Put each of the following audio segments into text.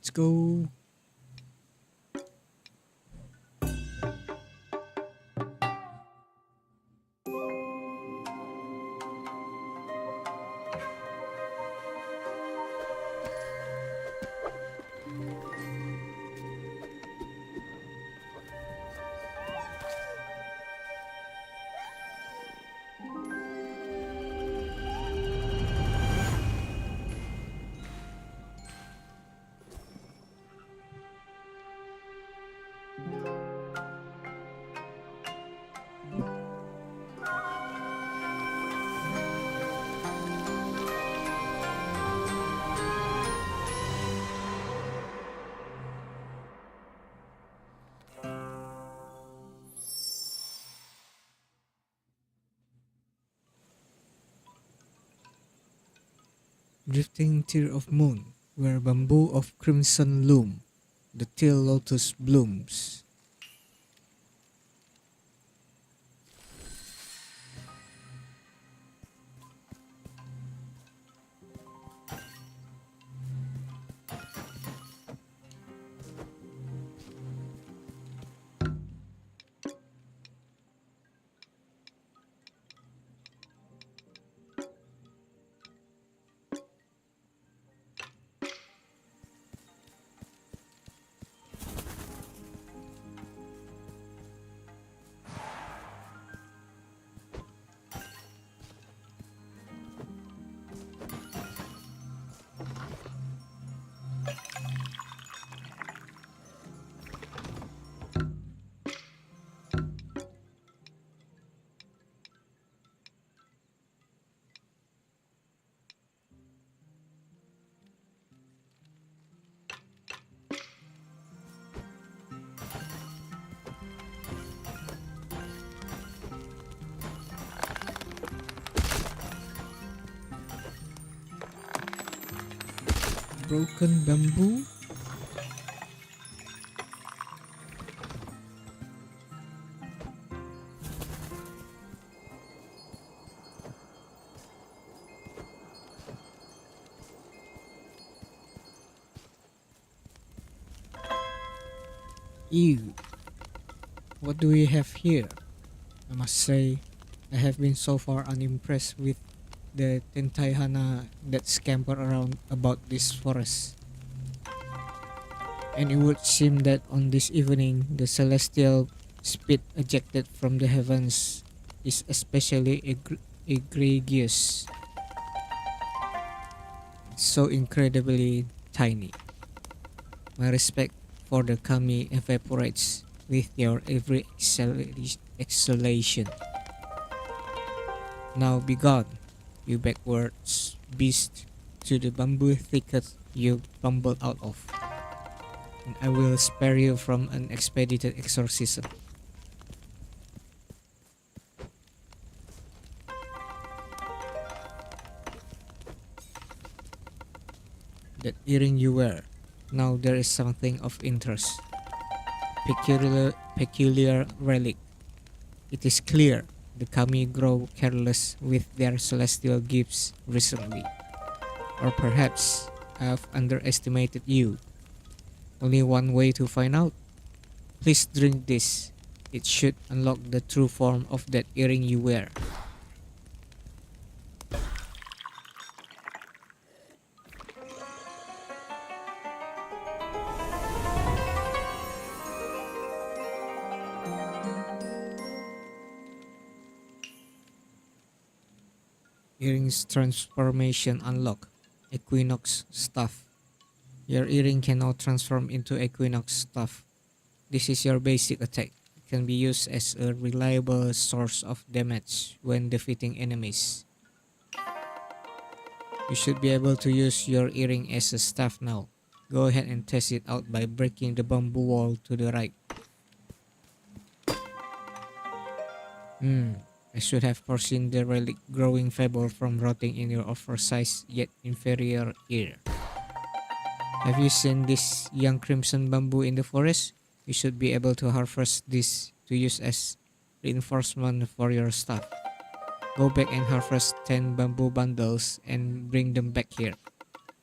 Let's go. Drifting tear of moon, where bamboo of crimson loom, the teal lotus blooms. Broken bamboo? Ew. What do we have here? I must say, I have been so far unimpressed with the Tentaihana that scamper around about this forest. And it would seem that on this evening, the celestial spit ejected from the heavens is especially egregious, so incredibly tiny. My respect for the kami evaporates with your every exhalation. Now be gone, you backwards beast, to the bamboo thicket you tumbled out of, and I will spare you from an expedited exorcism. That earring you wear. Now there is something of interest. Peculiar relic. It is clear the kami grow careless with their celestial gifts recently. Or perhaps I have underestimated you. Only one way to find out. Please drink this. It should unlock the true form of that earring you wear. Earrings transformation unlock. Equinox staff. Your earring can now transform into Equinox staff. This is your basic attack. It can be used as a reliable source of damage when defeating enemies. You should be able to use your earring as a staff now. Go ahead and test it out by breaking the bamboo wall to the right. I should have foreseen the relic growing feeble from rotting in your oversized yet inferior ear. Have you seen this young crimson bamboo in the forest? You should be able to harvest this to use as reinforcement for your staff. Go back and harvest 10 bamboo bundles and bring them back here.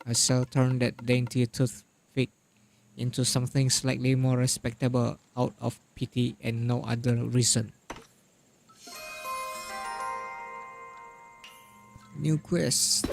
I shall turn that dainty toothpick into something slightly more respectable out of pity and no other reason. New quest.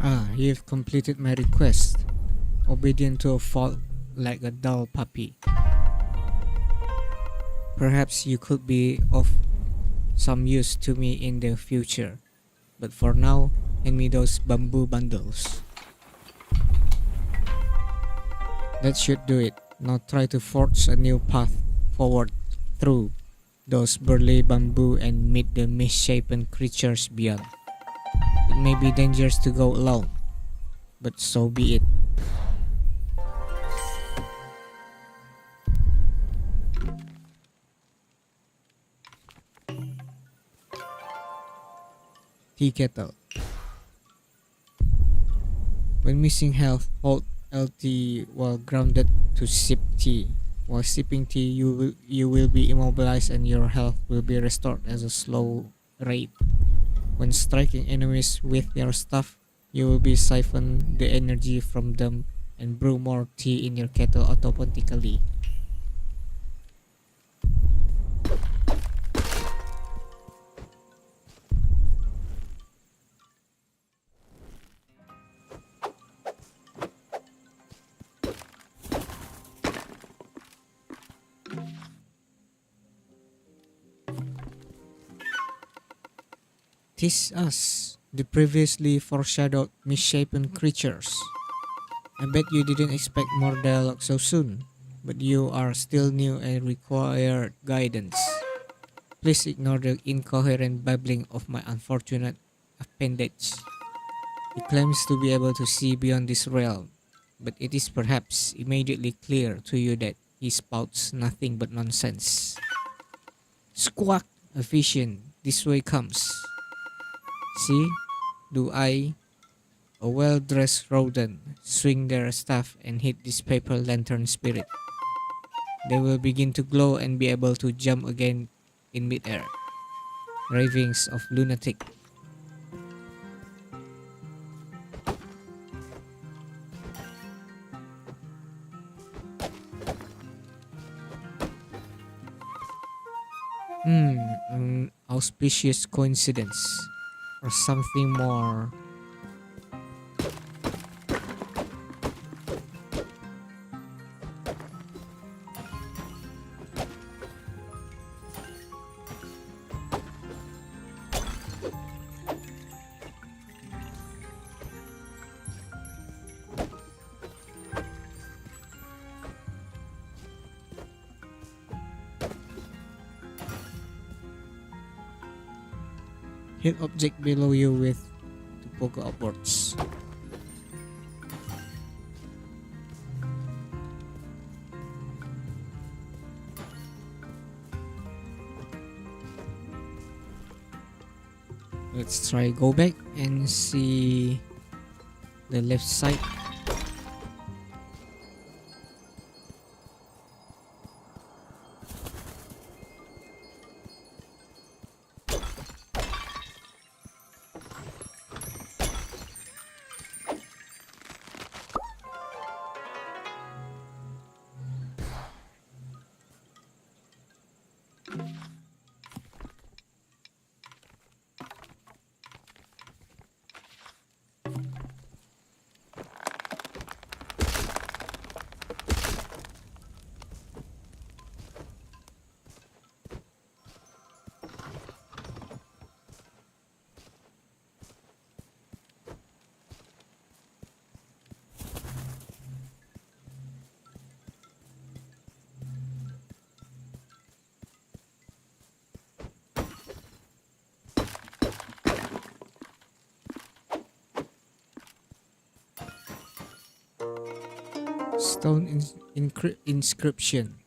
Ah, you've completed my request. Obedient to a fault like a dull puppy. Perhaps you could be of some use to me in the future. But for now, hand me those bamboo bundles. That should do it. Now try to forge a new path forward through those burly bamboo and meet the misshapen creatures beyond. It may be dangerous to go alone, but so be it. Tea kettle. When missing health, hold LT while grounded to sip tea. While sipping tea, you will be immobilized and your health will be restored at a slow rate. When striking enemies with your staff, you will be siphon the energy from them and brew more tea in your kettle automatically. Tis us, the previously foreshadowed misshapen creatures. I bet you didn't expect more dialogue so soon, but you are still new and require guidance. Please ignore the incoherent babbling of my unfortunate appendage. He claims to be able to see beyond this realm, but it is perhaps immediately clear to you that he spouts nothing but nonsense. Squawk, a vision, this way comes. See, do I, a well-dressed rodent, swing their staff and hit this paper lantern spirit. They will begin to glow and be able to jump again in midair. Ravings of lunatic. An auspicious coincidence or something more. Hit object below you with to poke upwards. Let's try go back and see the left side. Stone inscription.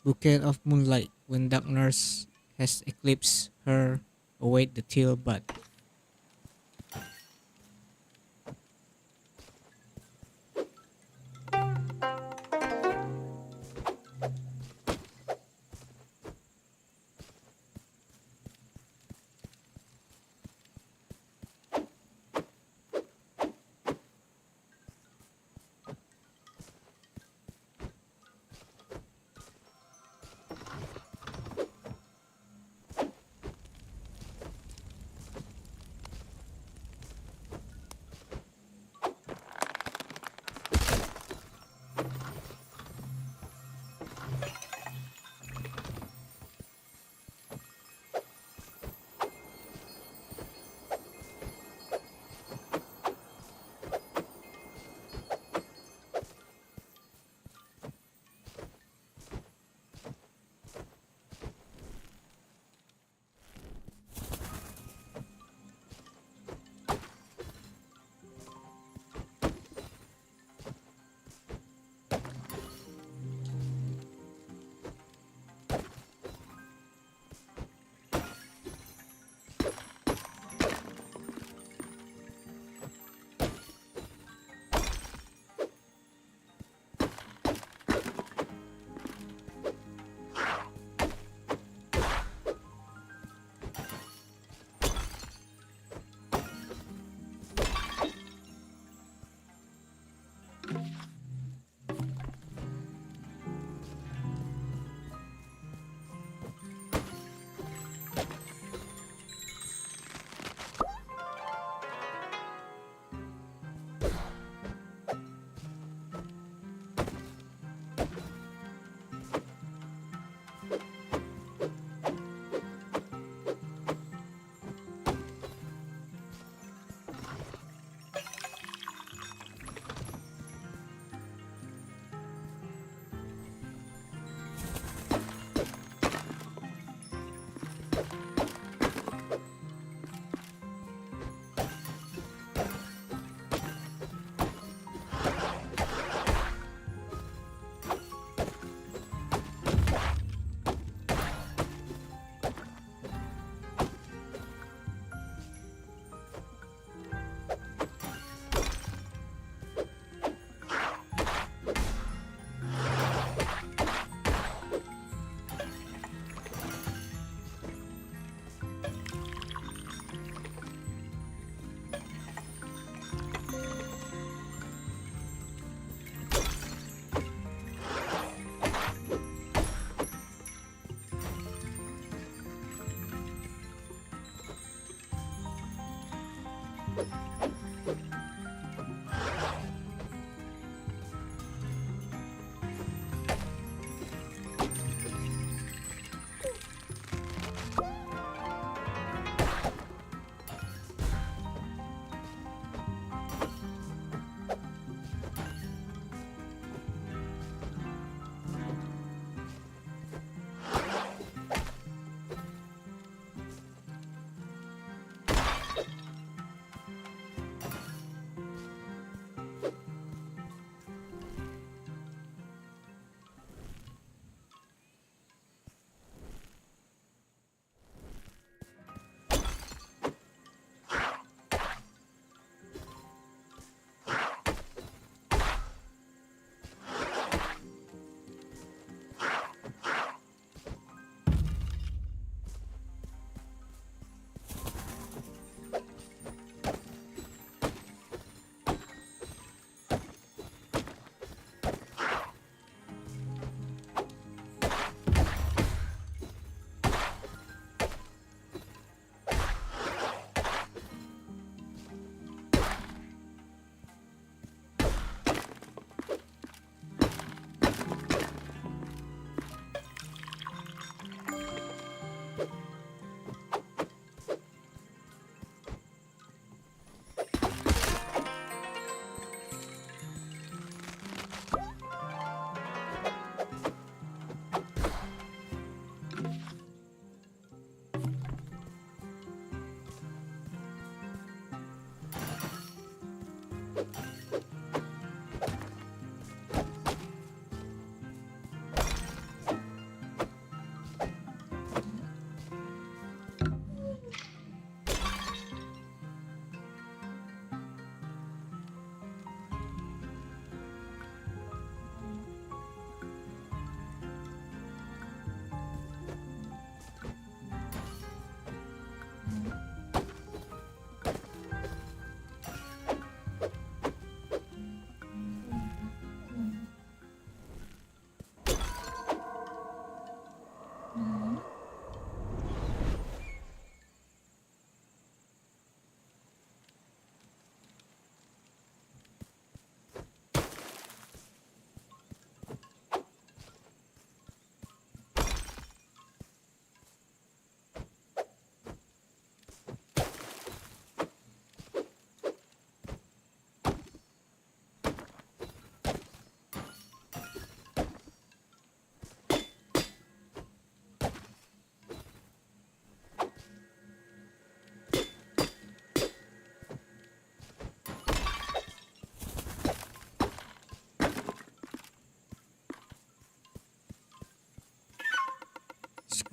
Bouquet of moonlight. When darkness has eclipsed her, await the teal bud.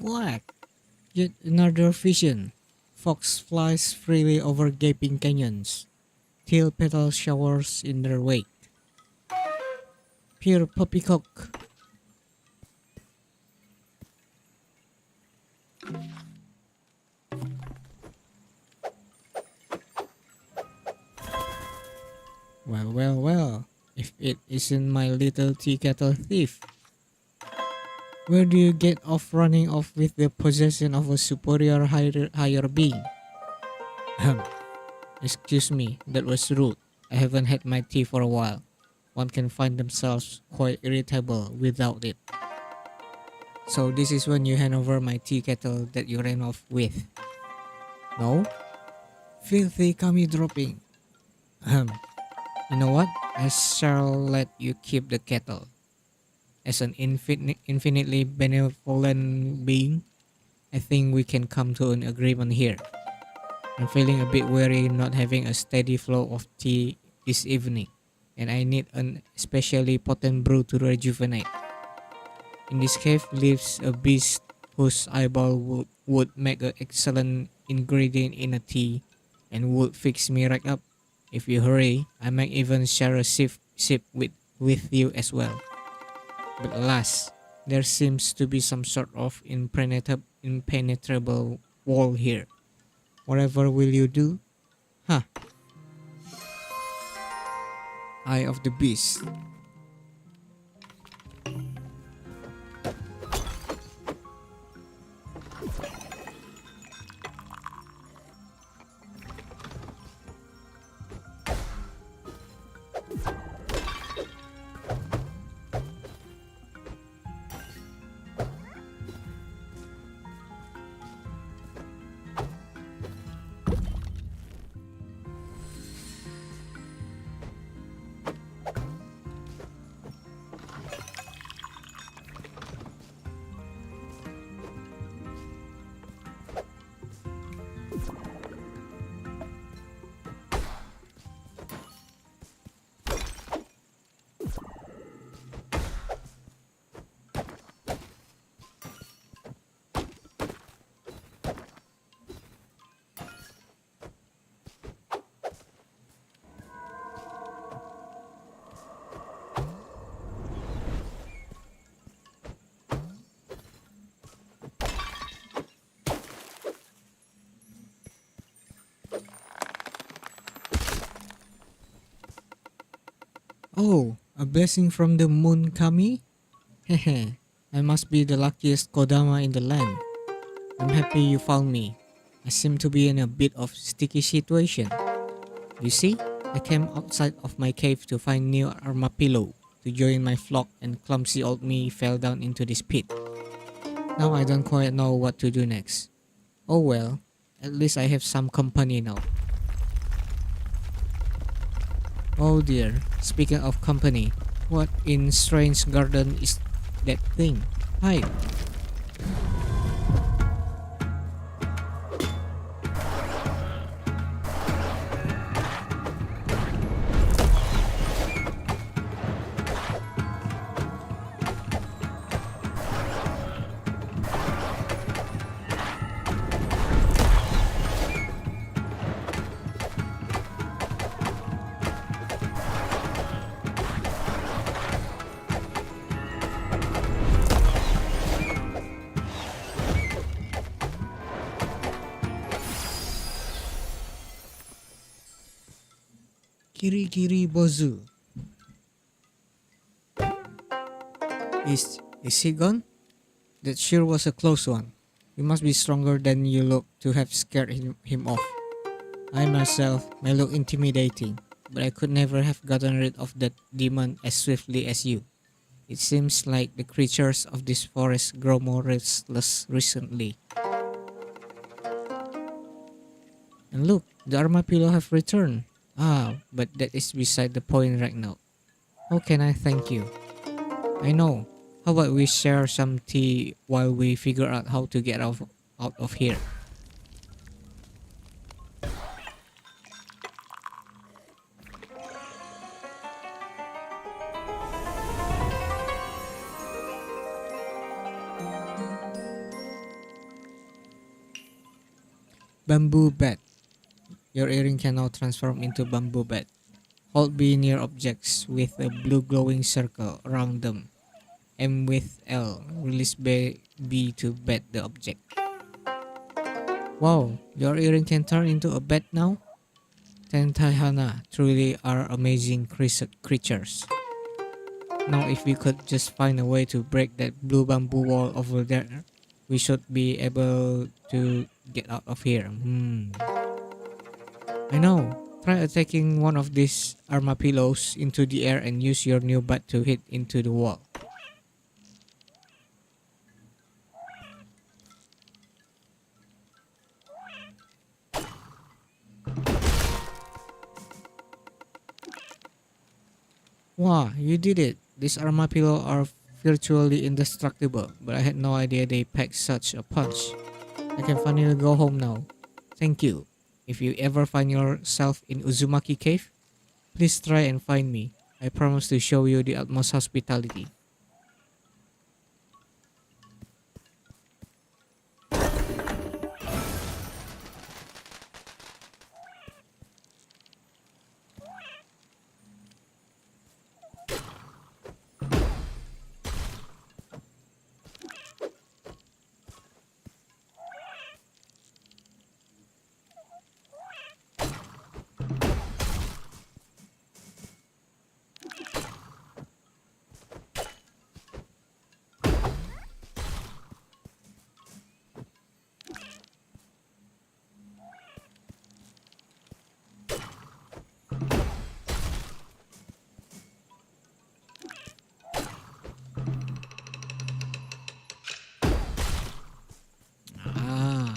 Quack! Yet another vision. Fox flies freely over gaping canyons. Teal petal showers in their wake. Pure poppycock. Well, well, well. If it isn't my little tea kettle thief. Where do you get off running off with the possession of a superior higher being? Ahem. Excuse me, that was rude. I haven't had my tea for a while. One can find themselves quite irritable without it. So this is when you hand over my tea kettle that you ran off with. No? Filthy kami dropping. Ahem. You know what? I shall let you keep the kettle. As an infinitely benevolent being, I think we can come to an agreement here. I'm feeling a bit weary not having a steady flow of tea this evening, and I need an especially potent brew to rejuvenate. In this cave lives a beast whose eyeball would make an excellent ingredient in a tea and would fix me right up. If you hurry, I might even share a sip with you as well. But alas, there seems to be some sort of impenetrable wall here. Whatever will you do? Huh. Eye of the beast. Oh, a blessing from the moon Kami? Hehe, I must be the luckiest Kodama in the land. I'm happy you found me. I seem to be in a bit of sticky situation. You see, I came outside of my cave to find new armadillo to join my flock and clumsy old me fell down into this pit. Now I don't quite know what to do next. Oh well, at least I have some company now. Oh dear, speaking of company, what in strange garden is that thing? Hi. Kiri Kiri Bozu. Is he gone? That sure was a close one. You must be stronger than you look to have scared him off. I myself may look intimidating, but I could never have gotten rid of that demon as swiftly as you. It seems like the creatures of this forest grow more restless recently. And look, the armadillo have returned. Ah, but that is beside the point right now. How can I thank you? I know. How about we share some tea while we figure out how to get out of here? Bamboo bat. Your earring can now transform into bamboo bat. Hold B near objects with a blue glowing circle around them. Aim with L. Release B to bat the object. Wow, your earring can turn into a bat now? Tentahana truly are amazing creatures. Now if we could just find a way to break that blue bamboo wall over there, we should be able to get out of here. I know. Try attacking one of these armadillos into the air and use your new bat to hit into the wall. Wow, you did it. These armadillo are virtually indestructible, but I had no idea they packed such a punch. I can finally go home now. Thank you. If you ever find yourself in Uzumaki Cave, please try and find me. I promise to show you the utmost hospitality. Ah,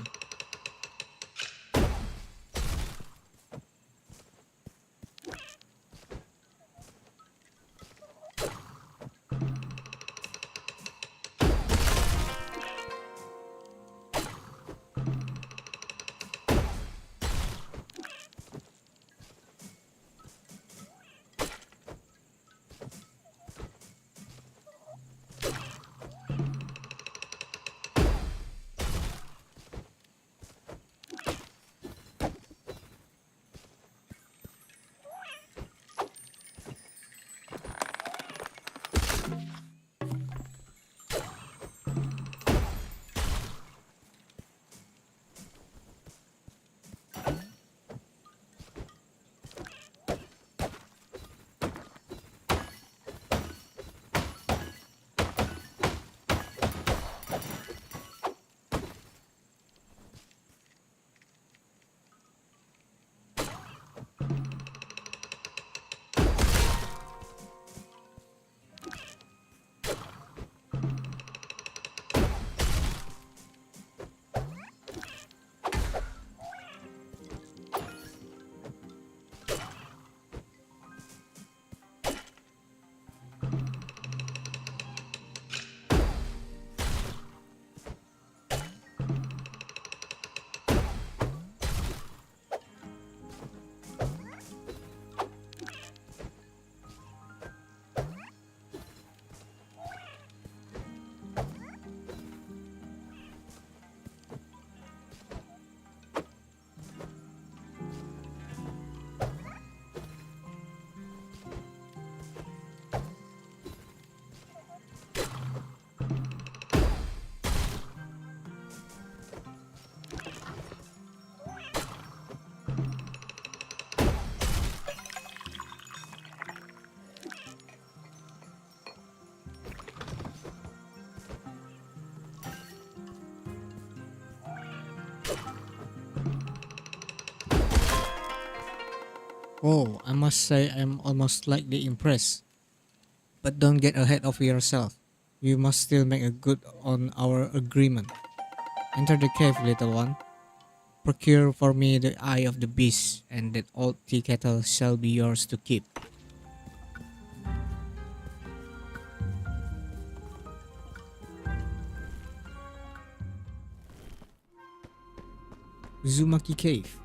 oh, I must say I'm almost slightly impressed. But don't get ahead of yourself. We must still make a good on our agreement. Enter the cave, little one. Procure for me the eye of the beast, and that old tea kettle shall be yours to keep. Uzumaki Cave.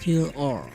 Teal ore.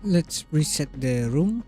Let's reset the room.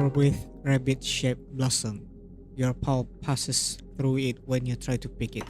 flower with rabbit-shaped blossom. Your paw passes through it when you try to pick it.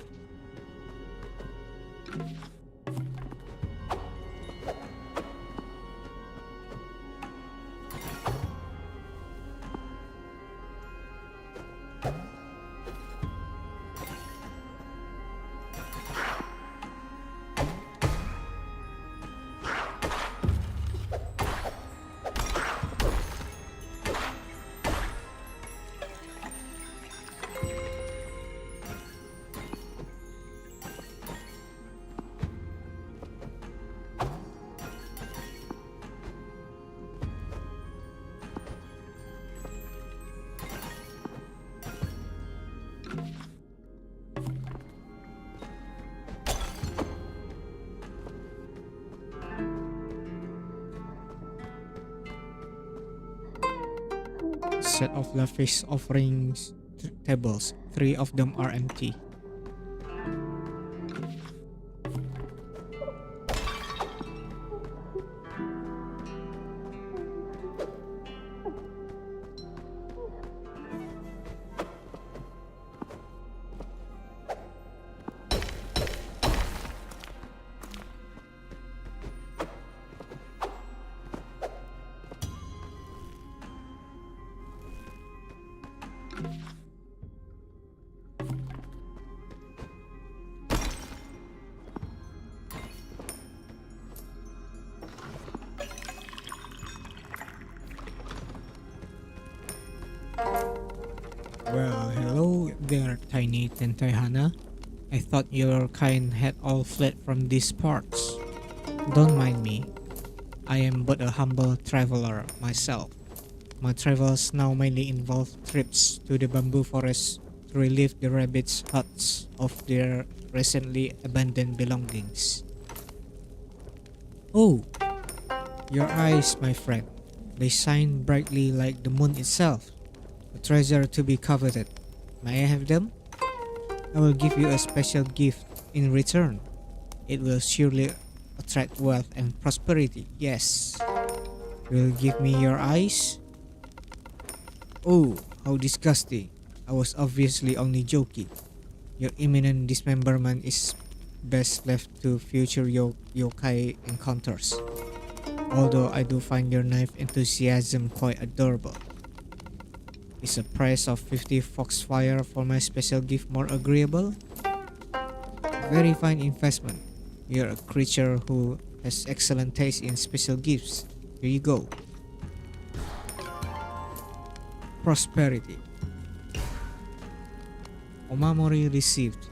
Set of lavish offerings tables. 3 of them are empty. Well, hello there, tiny Tentahana. I thought your kind had all fled from these parts. Don't mind me. I am but a humble traveler myself. My travels now mainly involve trips to the bamboo forest to relieve the rabbits' huts of their recently abandoned belongings. Oh, your eyes, my friend. They shine brightly like the moon itself. A treasure to be coveted. May I have them? I will give you a special gift in return. It will surely attract wealth and prosperity. Yes. Will you give me your eyes? Oh, how disgusting. I was obviously only joking. Your imminent dismemberment is best left to future yokai encounters. Although I do find your knife enthusiasm quite adorable. Is a price of 50 foxfire for my special gift more agreeable? Very fine investment. You're a creature who has excellent taste in special gifts. Here you go. Prosperity. Omamori received.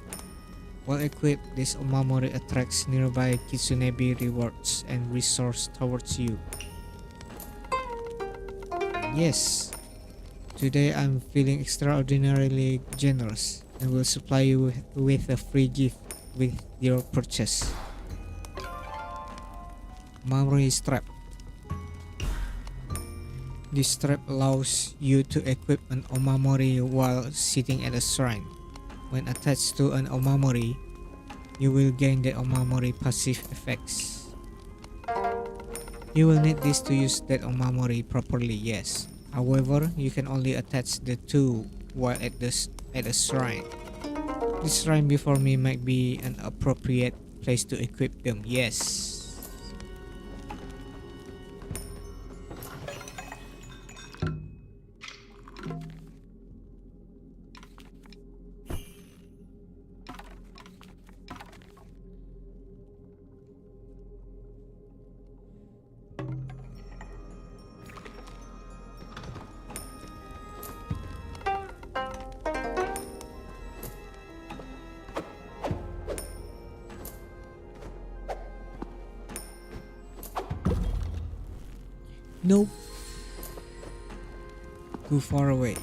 Well equipped, this Omamori attracts nearby Kitsunebi rewards and resource towards you. Yes. Today I'm feeling extraordinarily generous and will supply you with a free gift with your purchase. Omamori strap. This strap allows you to equip an Omamori while sitting at a shrine. When attached to an Omamori, you will gain the Omamori passive effects. You will need this to use that Omamori properly, yes. However, you can only attach the two while at a shrine. This shrine before me might be an appropriate place to equip them, yes. Nope. Too far away.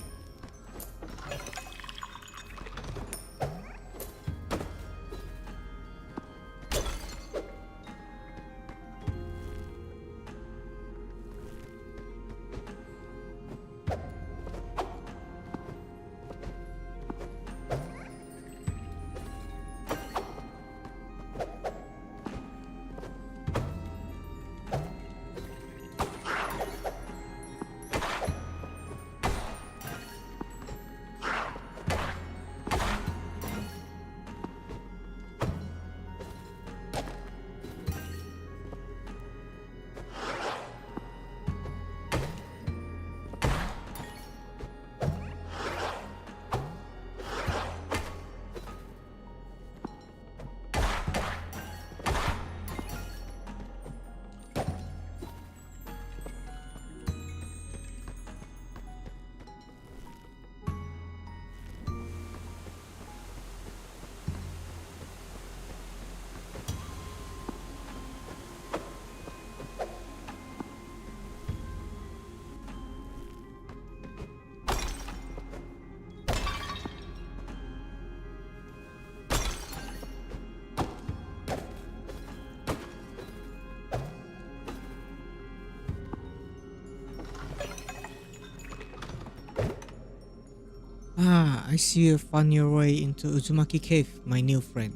I see you found your way into Uzumaki Cave, my new friend.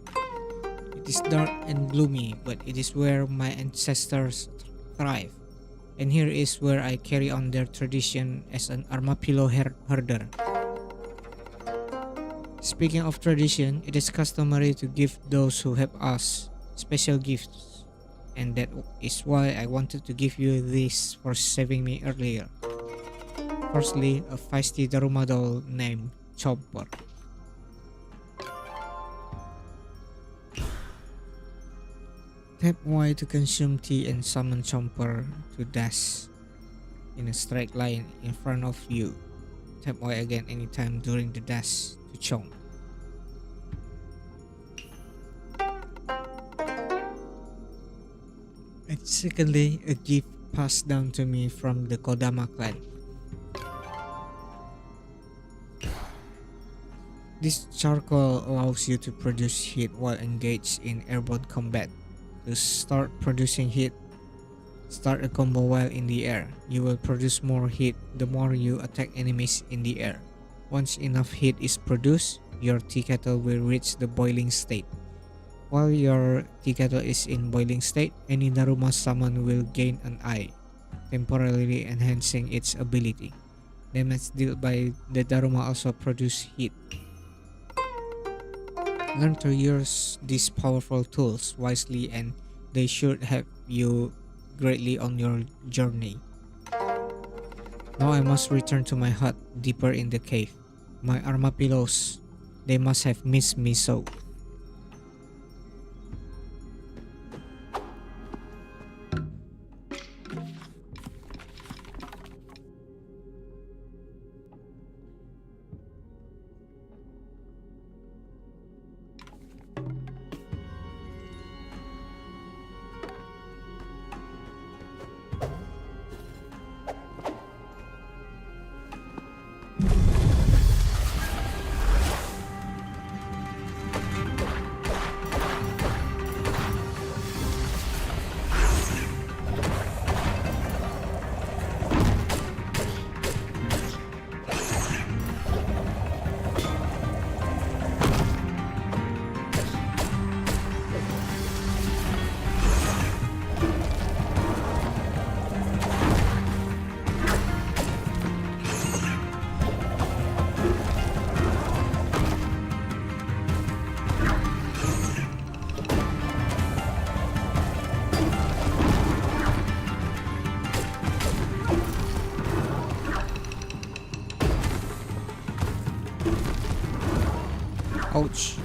It is dark and gloomy, but it is where my ancestors thrive. And here is where I carry on their tradition as an armapilo herder. Speaking of tradition, it is customary to give those who help us special gifts. And that is why I wanted to give you this for saving me earlier. Firstly, a feisty Daruma doll named Chopper. Tap Y to consume tea and summon Chomper to dash in a straight line in front of you. Tap Y again anytime during the dash to chomp. And secondly, a gift passed down to me from the Kodama clan. This charcoal allows you to produce heat while engaged in airborne combat. To start producing heat, start a combo while in the air. You will produce more heat the more you attack enemies in the air. Once enough heat is produced, your tea kettle will reach the boiling state. While your tea kettle is in boiling state, any Daruma summon will gain an eye, temporarily enhancing its ability. Damage dealt by the Daruma also produce heat. Learn to use these powerful tools wisely and they should help you greatly on your journey. Now I must return to my hut deeper in the cave. My armapillos, they must have missed me so. Ouch.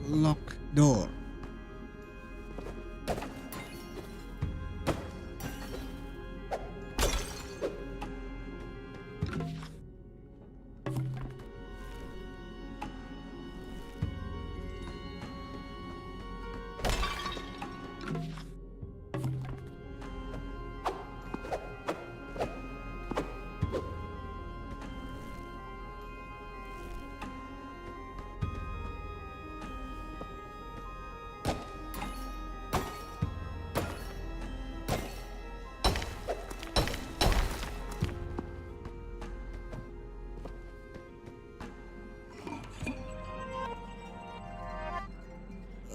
locked door.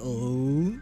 Oh.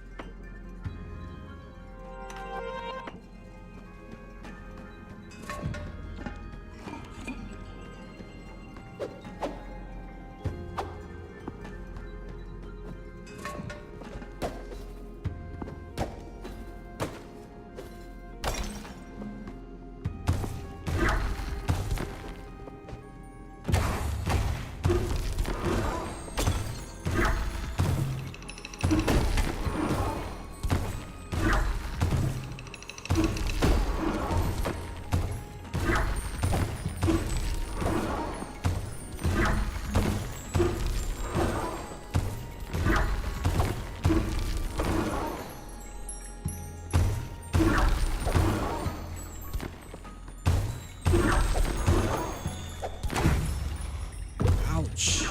Ouch.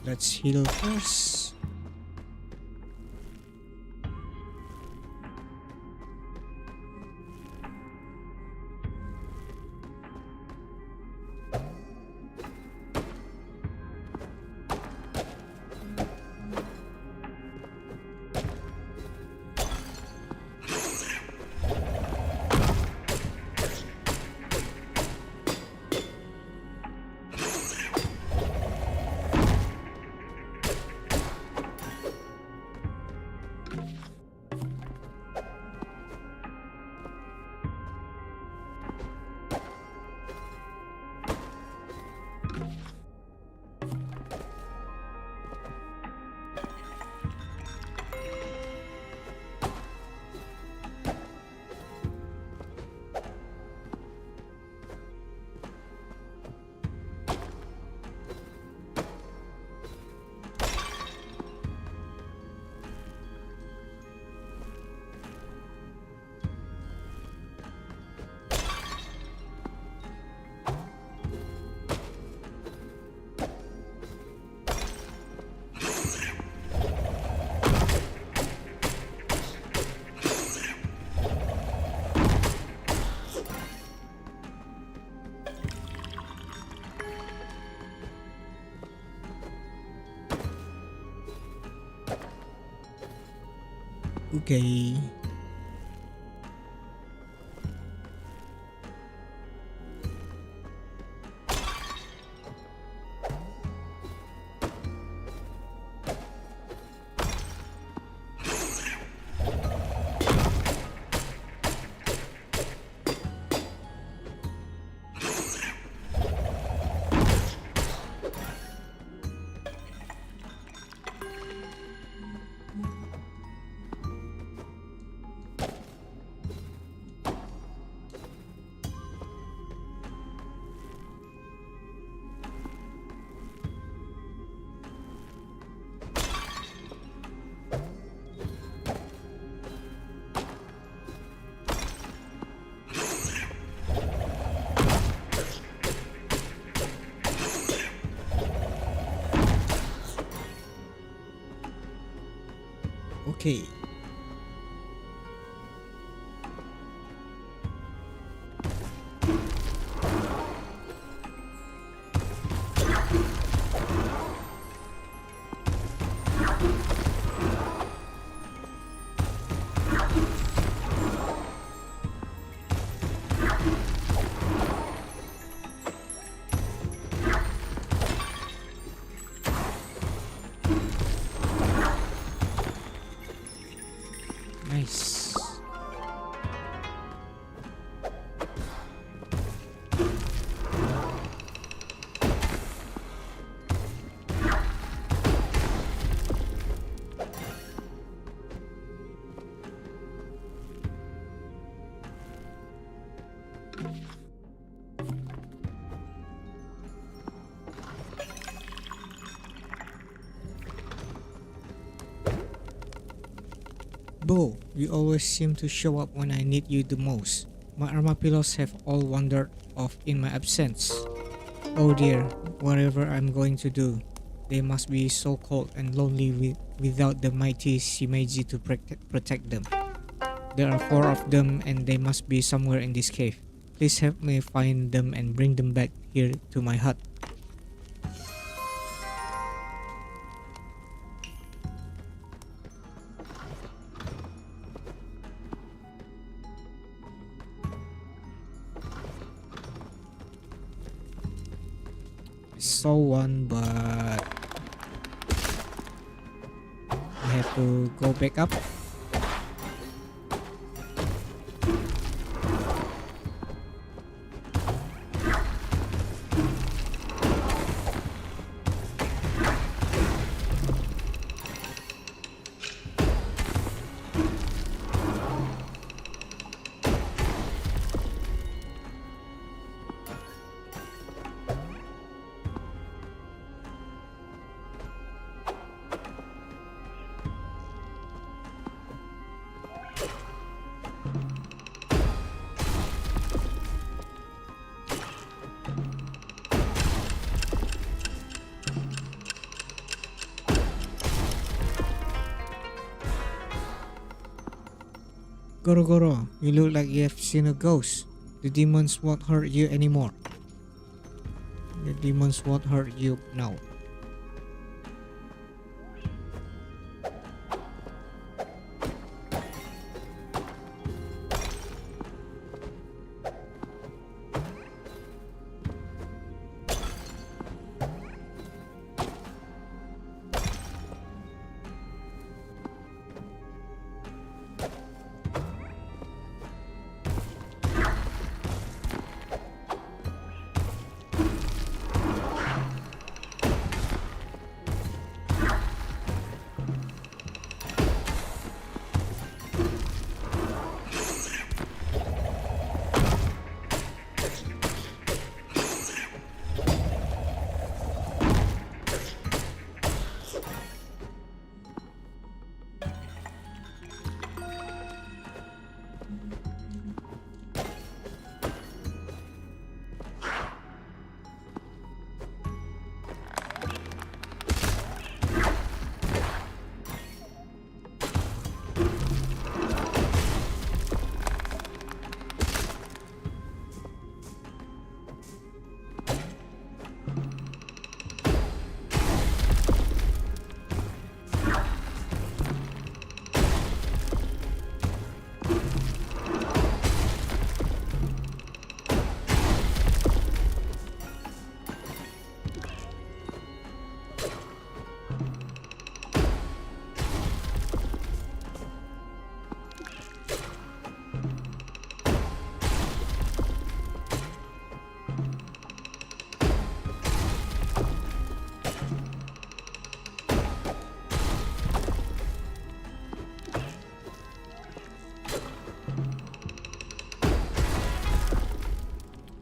Let's heal first. Okay. Okay. Bo, you always seem to show up when I need you the most. My armadillos have all wandered off in my absence. Oh dear, whatever I'm going to do, they must be so cold and lonely without the mighty Shimeji to protect them. There are four of them and they must be somewhere in this cave. Please help me find them and bring them back here to my hut. I saw one, but I have to go back up. Goro Goro, you look like you have seen a ghost. The demons won't hurt you anymore. The demons won't hurt you now.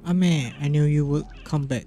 Ame, I knew you would come back.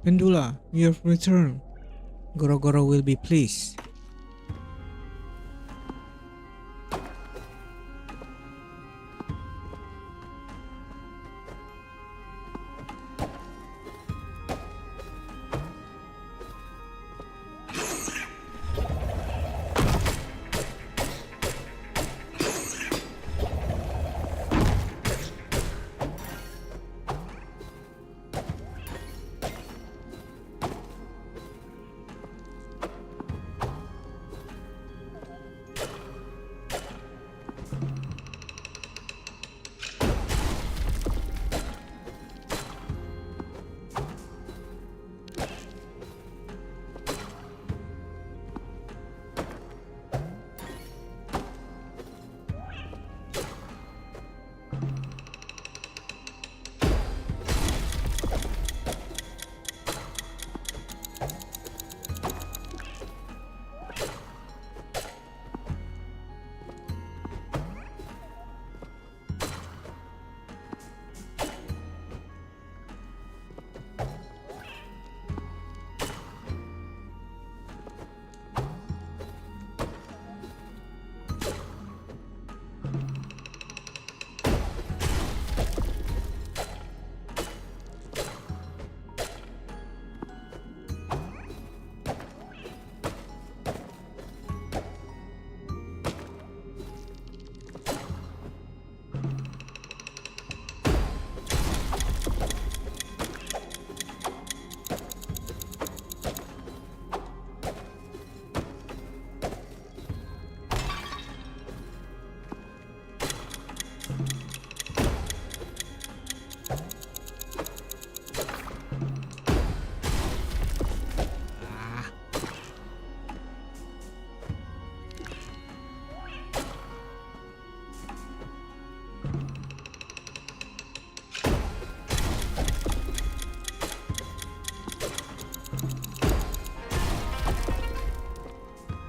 Pendula, you have returned. Goro Goro will be pleased.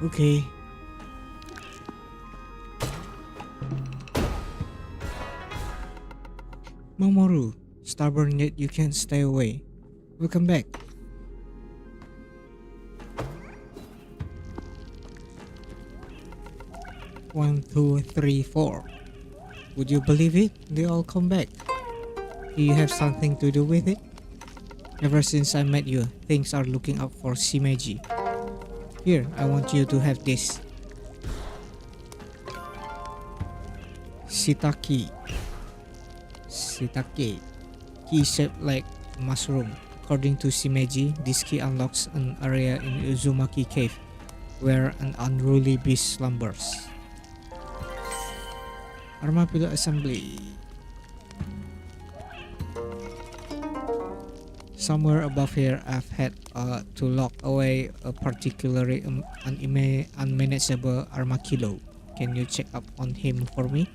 Okay. Mamoru, stubborn yet you can't stay away. Welcome back. One, two, three, four. Would you believe it? They all come back. Do you have something to do with it? Ever since I met you, things are looking up for Shimeji. Here, I want you to have this. Shiitake. Shiitake. Key shaped like mushroom. According to Shimeji, this key unlocks an area in Uzumaki Cave where an unruly beast slumbers. Armapilo Assembly. Somewhere above here I've had to lock away a particularly unmanageable armadillo. Can you check up on him for me?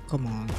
come on.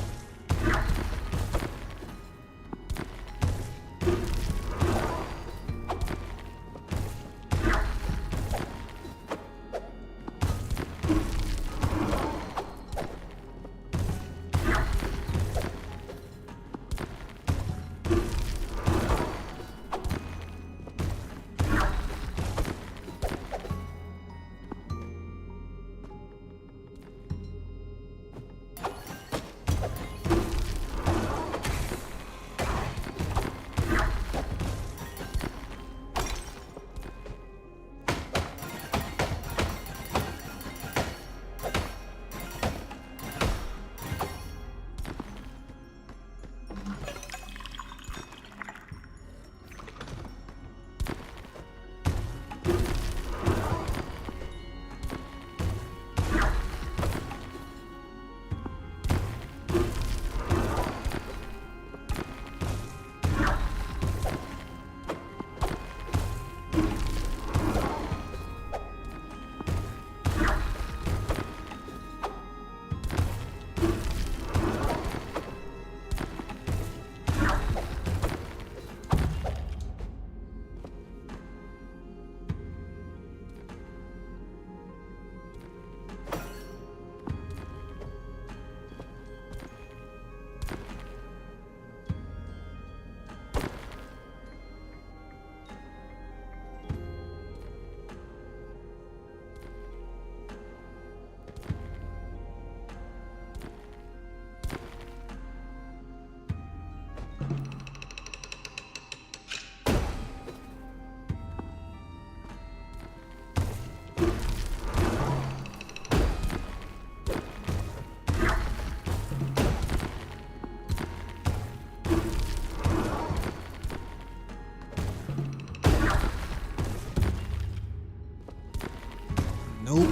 Nope.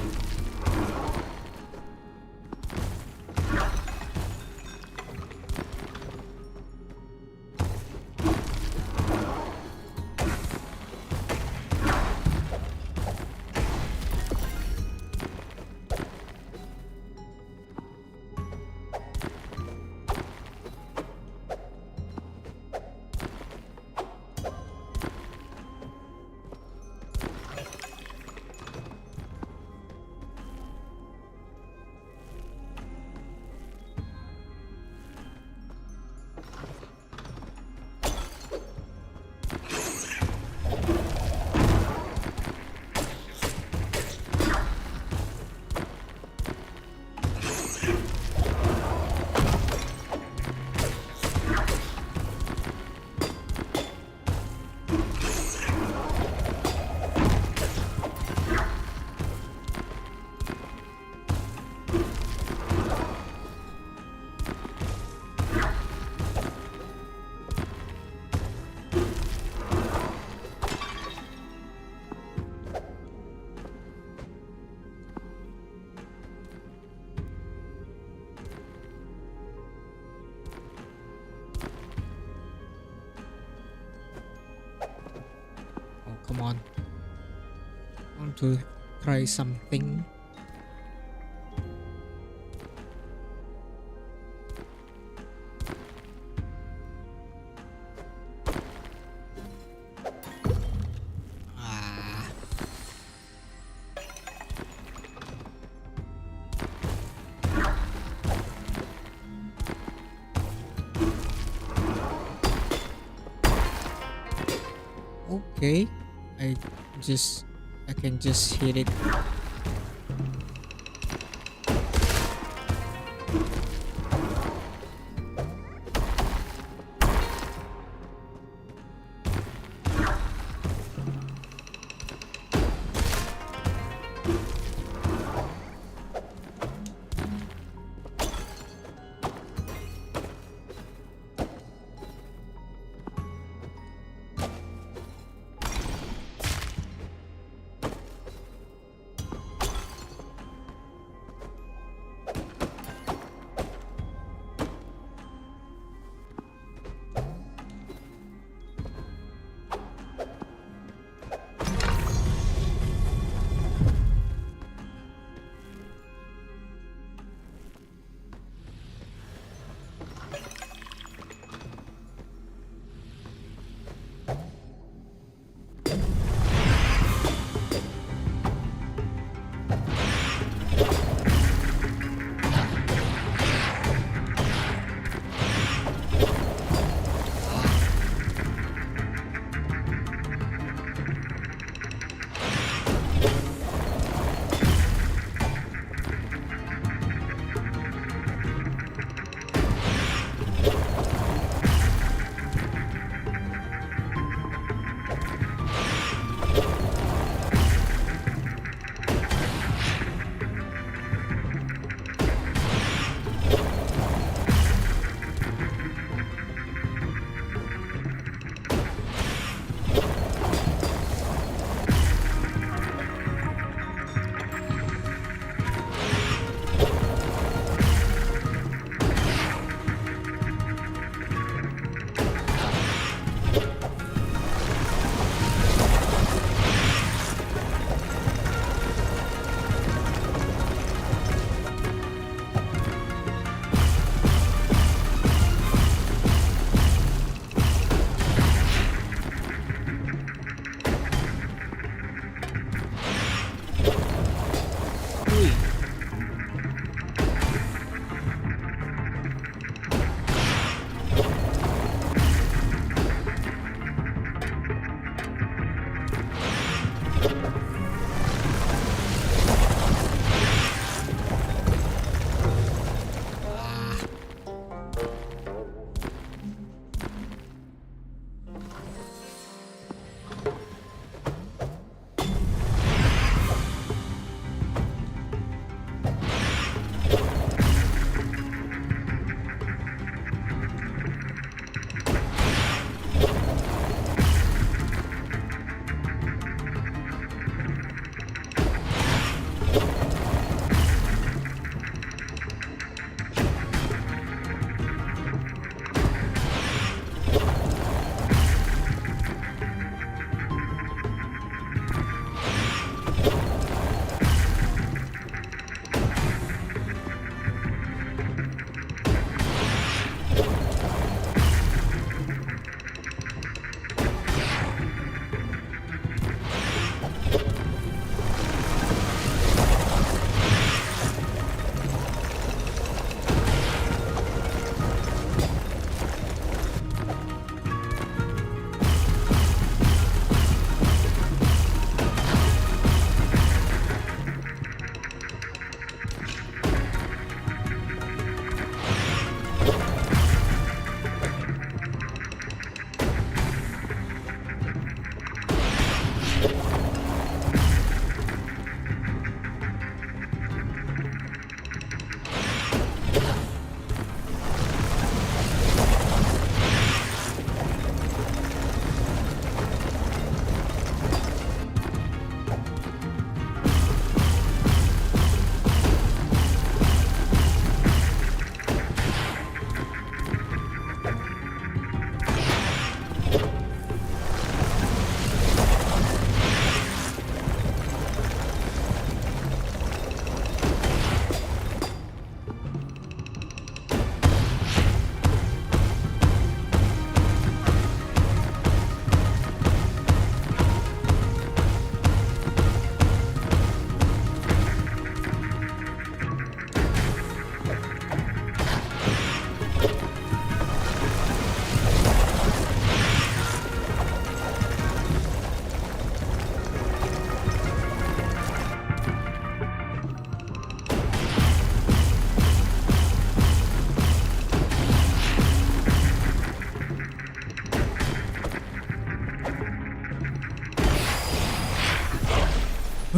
Oh, come on. I want to try something. Ah. Okay, I I can just hit it.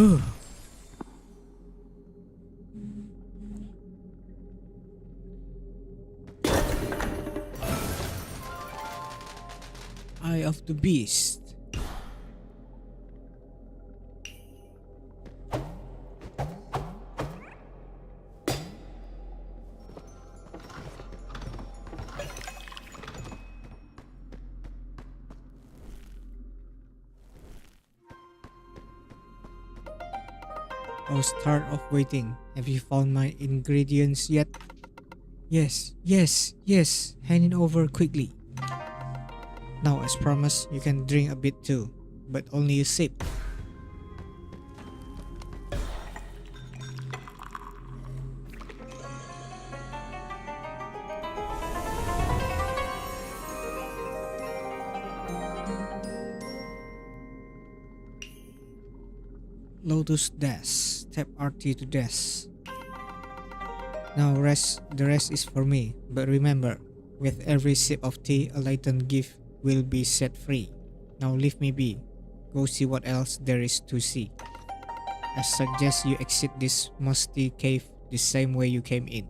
Eye of the Beast. Oh, start of waiting. Have you found my ingredients yet? Yes, yes, yes. Hand it over quickly. Now, as promised, you can drink a bit too, but only a sip. Lotus dash. Tap RT to dash. Now the rest is for me, but remember, with every sip of tea a latent gift will be set free. Now leave me be. Go see what else there is to see. I suggest you exit this musty cave the same way you came in.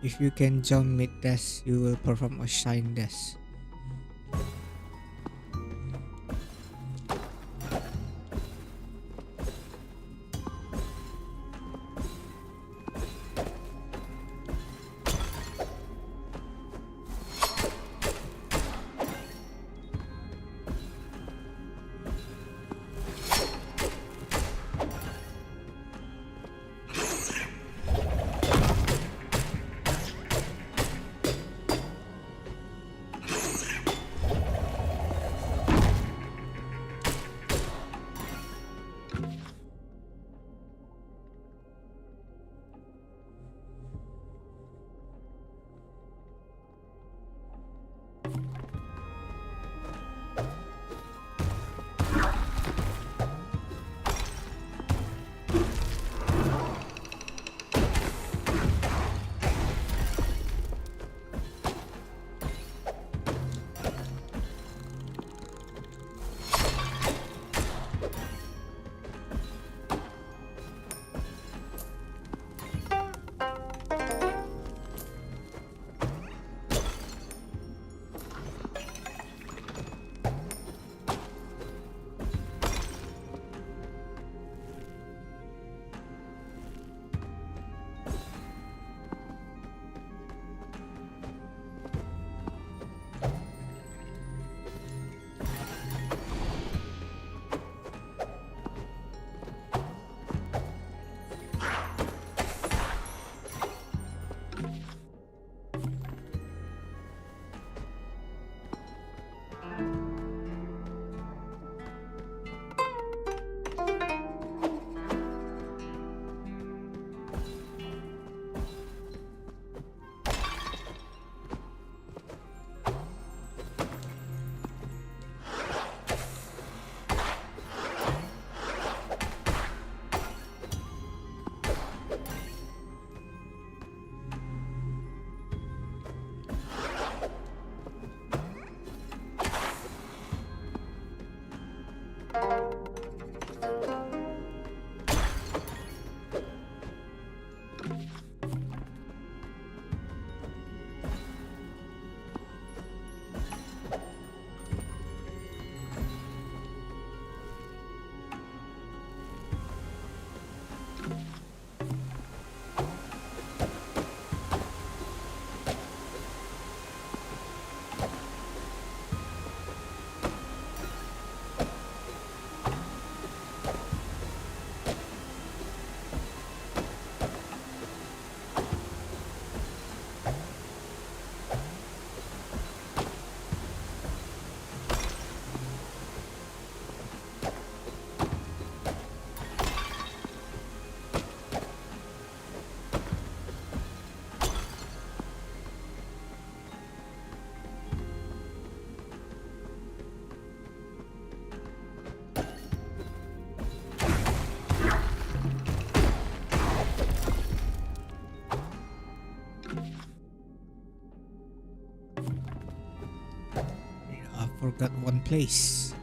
If you can jump mid-dash, you will perform a shine dash. forgot one place.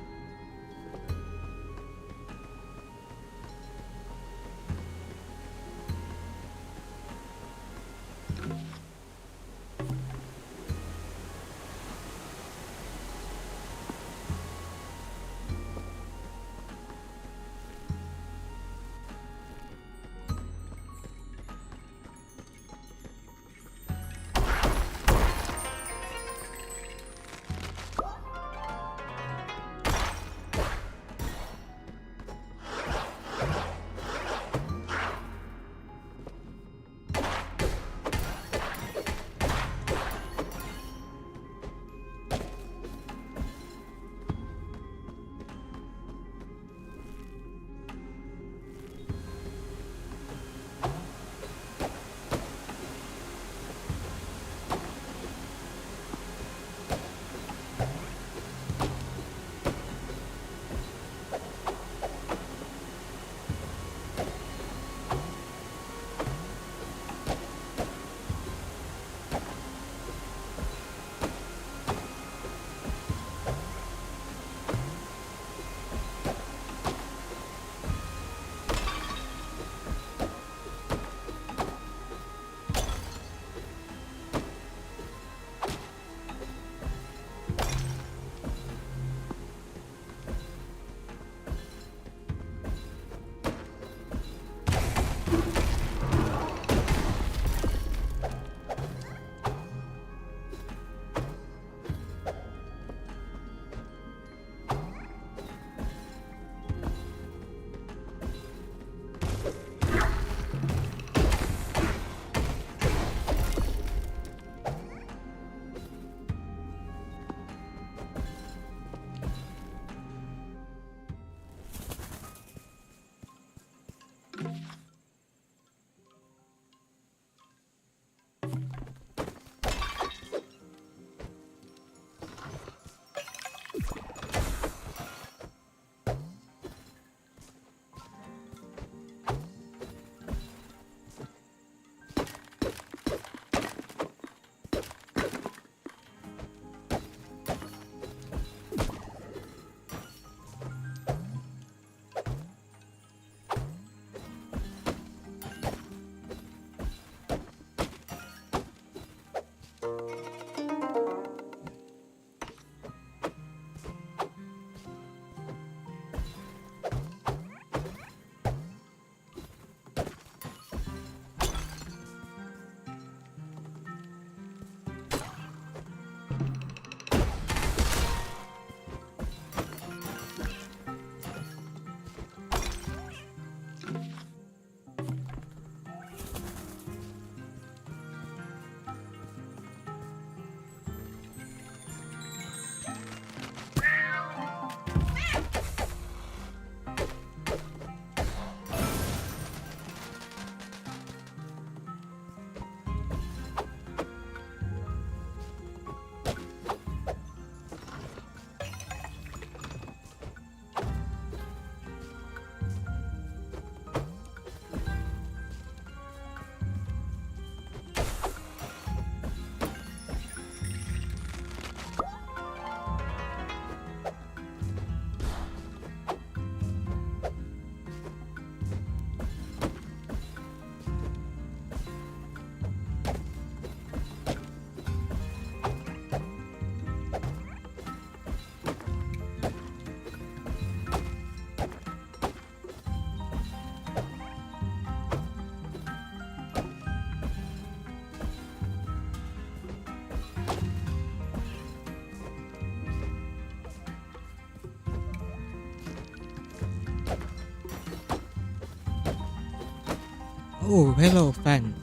Oh, hello, fan.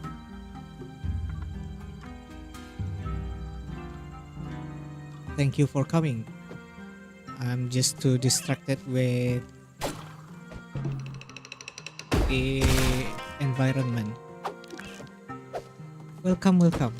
Thank you for coming. I'm just too distracted with the environment. Welcome, welcome.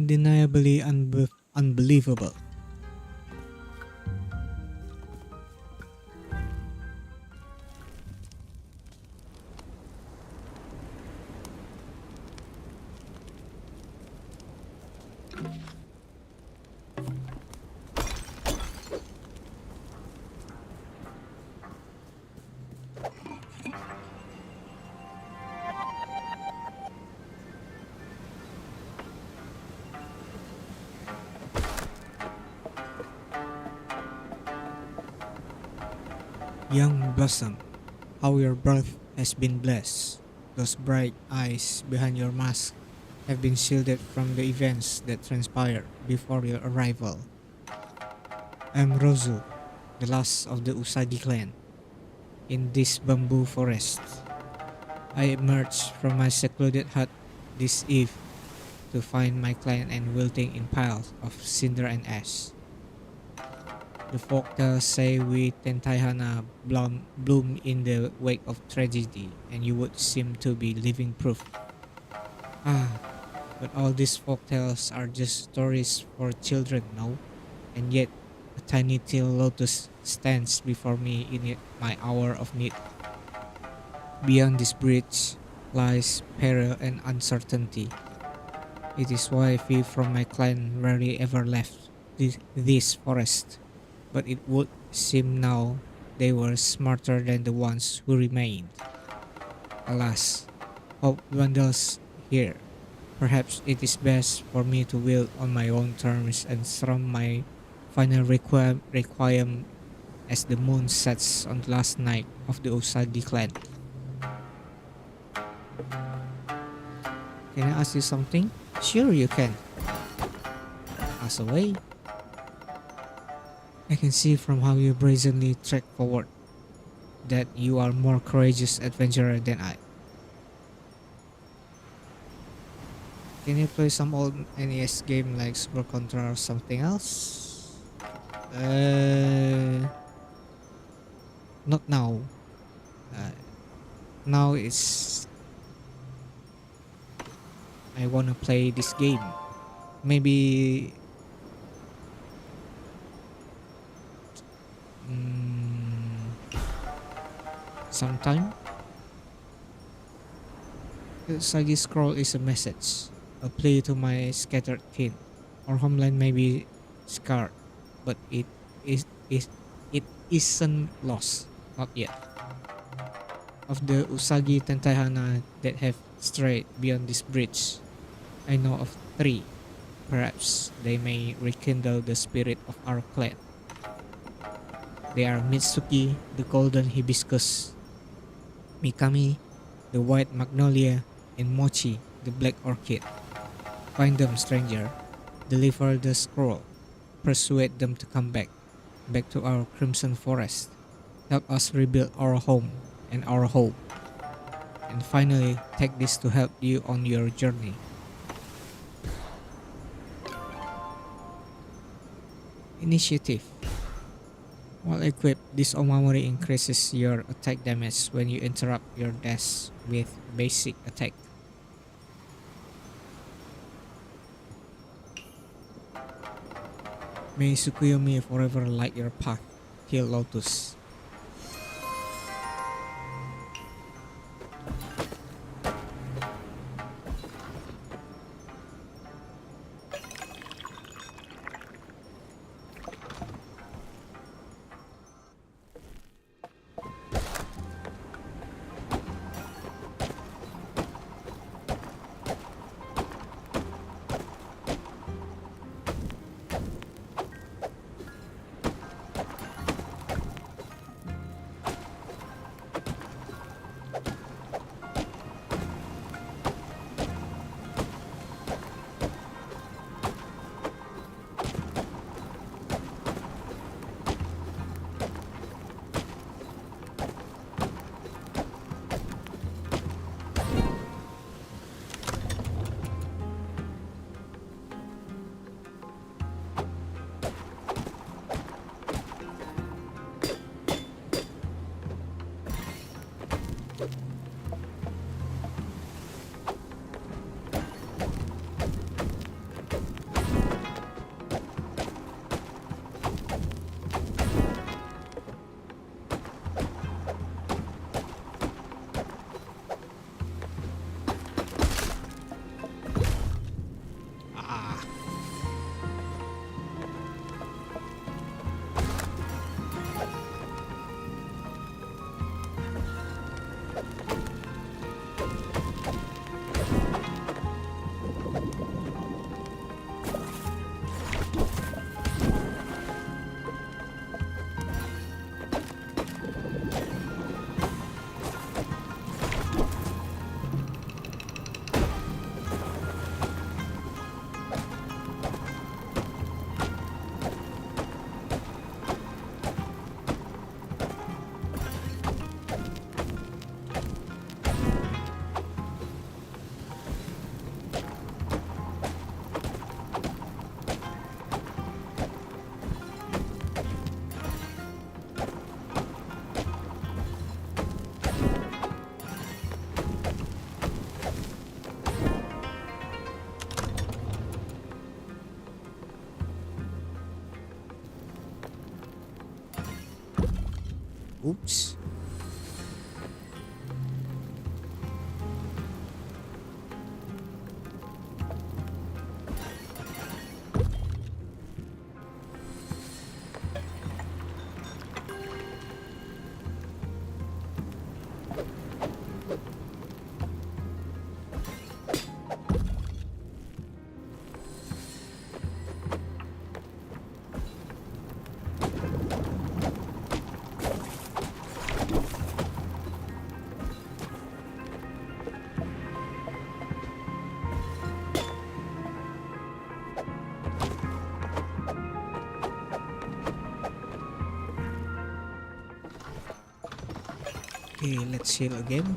undeniably unbelievable. Young blossom, how your birth has been blessed. Those bright eyes behind your mask have been shielded from the events that transpired before your arrival. I am Rozu, the last of the Usagi clan. In this bamboo forest, I emerged from my secluded hut this eve to find my clan and wilting in piles of cinder and ash. The folktales say we Tentaihana bloom in the wake of tragedy, and you would seem to be living proof. Ah, but all these folktales are just stories for children, no? And yet, a tiny teal lotus stands before me in my hour of need. Beyond this bridge lies peril and uncertainty. It is why we from my clan rarely ever left this forest. But it would seem now they were smarter than the ones who remained. Alas, hope dwindles here. Perhaps it is best for me to will on my own terms and strum my final requiem as the moon sets on the last night of the Usagi clan. Can I ask you something? Sure you can. Ask away. I can see from how you brazenly trek forward that you are more courageous adventurer than I. Can you play some old NES game like Super Contra or something else? Not now. Uh, Now it's I wanna play this game. Maybe mm, sometime. The Sagi scroll is a message, a plea to my scattered kin. Our homeland may be scarred, but it isn't lost, not yet. Of the Usagi Tentaihana that have strayed beyond this bridge, I know of three. Perhaps they may rekindle the spirit of our clan. They are Mitsuki, the golden hibiscus, Mikami, the white magnolia, and Mochi, the black orchid. Find them, stranger. Deliver the scroll. Persuade them to come back to our crimson forest. Help us rebuild our home and our hope. And finally, take this to help you on your journey. Initiative. While equipped, this Omamori increases your attack damage when you interrupt your dash with basic attack. May Tsukuyomi forever light your path, Teal Lotus. Oops. Okay, let's heal again.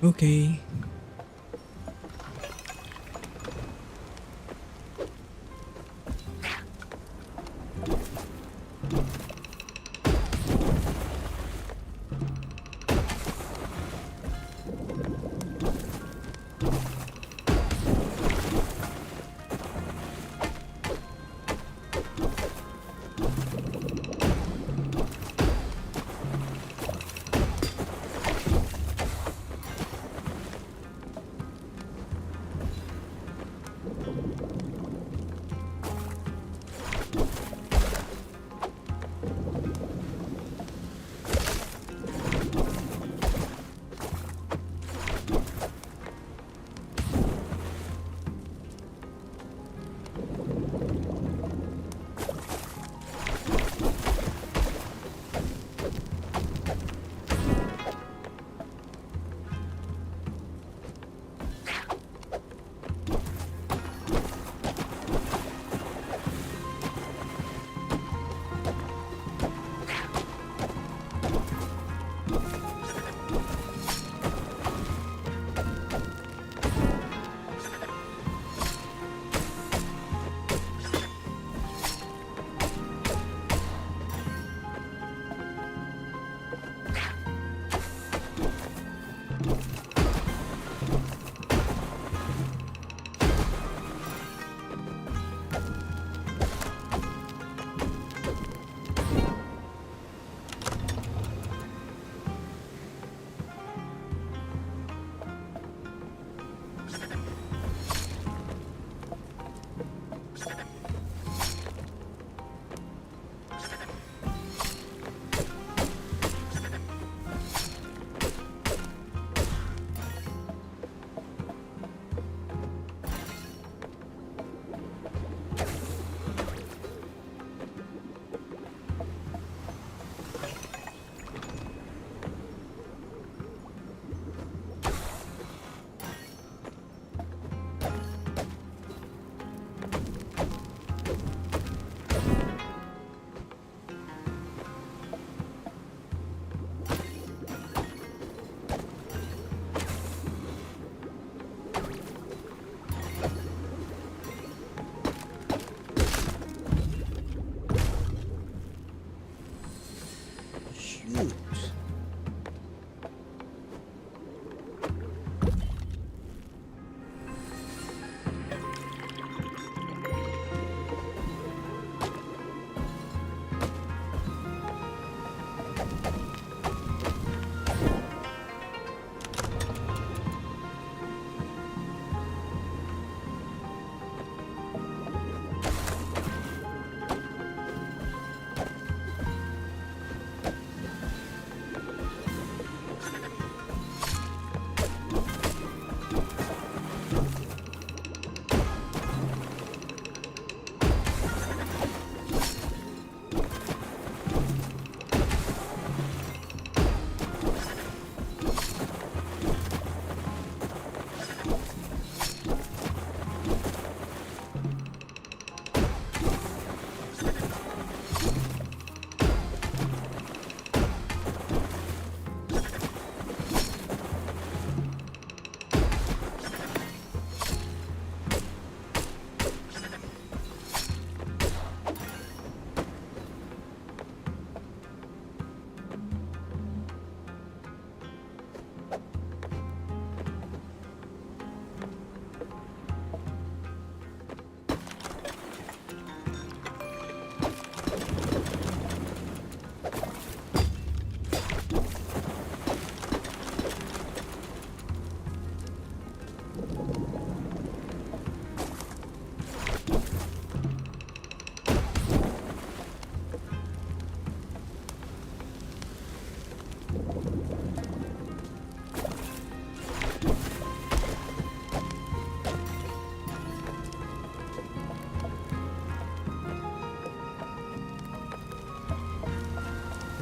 Okay.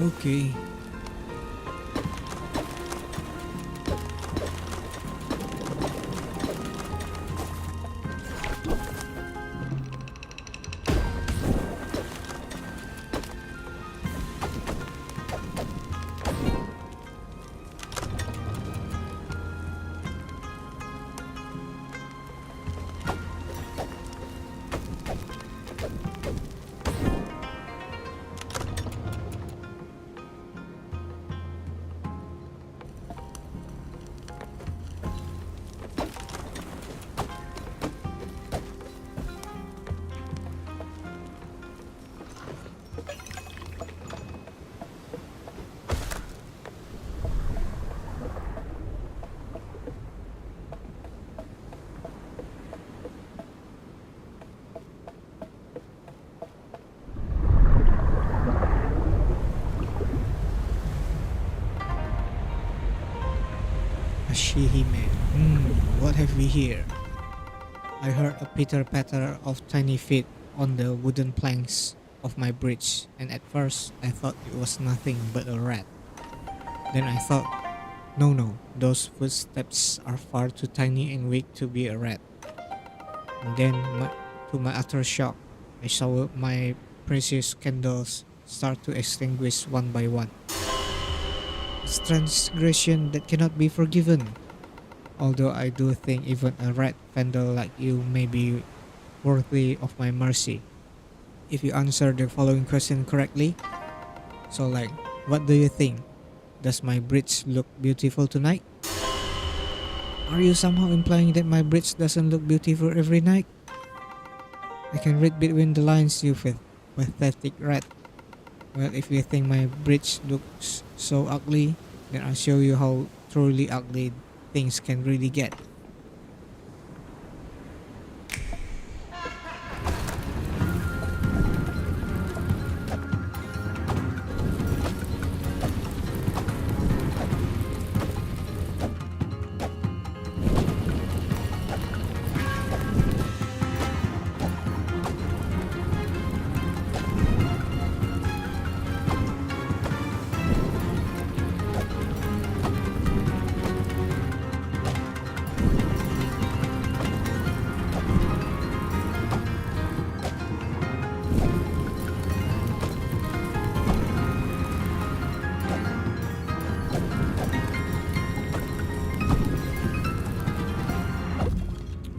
Okay. A Shihime. What have we here? I heard a pitter-patter of tiny feet on the wooden planks of my bridge, and at first I thought it was nothing but a rat. Then I thought, no, those footsteps are far too tiny and weak to be a rat. And then, to my utter shock, I saw my precious candles start to extinguish one by one. It's transgression that cannot be forgiven. Although I do think even a rat vandal like you may be worthy of my mercy. If you answer the following question correctly, so like, what do you think? Does my bridge look beautiful tonight? Are you somehow implying that my bridge doesn't look beautiful every night? I can read between the lines, you pathetic rat. Well, if you think my bridge looks so ugly, then I'll show you how truly ugly things can really get.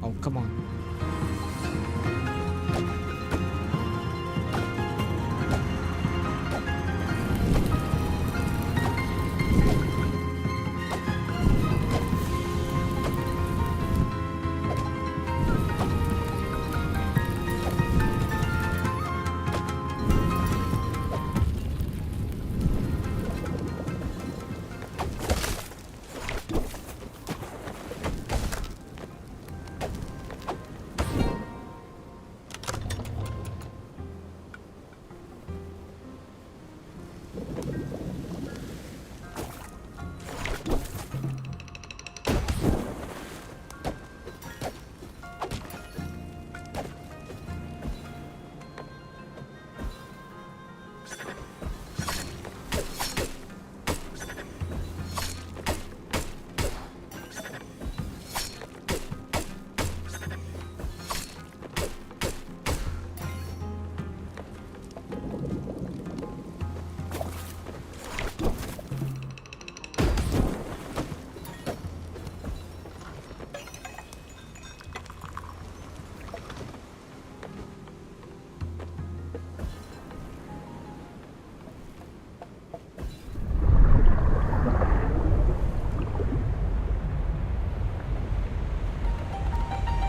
Oh, come on.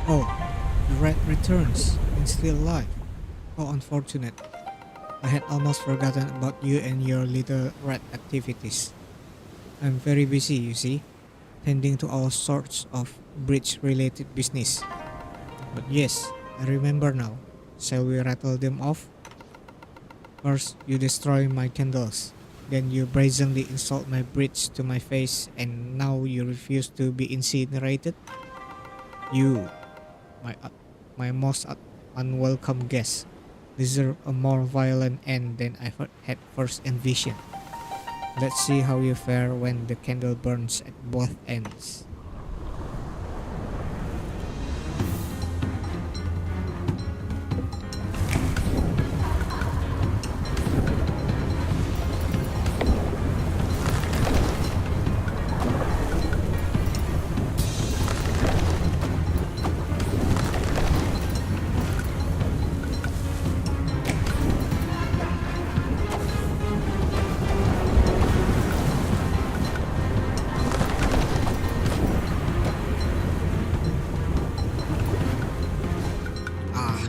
Oh, the rat returns and still alive. How unfortunate. I had almost forgotten about you and your little rat activities. I'm very busy, you see, tending to all sorts of bridge related business. But yes, I remember now. Shall we rattle them off? First, you destroy my candles. Then you brazenly insult my bridge to my face, and now you refuse to be incinerated? You, my, uh, my most unwelcome guest, deserve a more violent end than I had first envisioned. Let's see how you fare when the candle burns at both ends. Ah,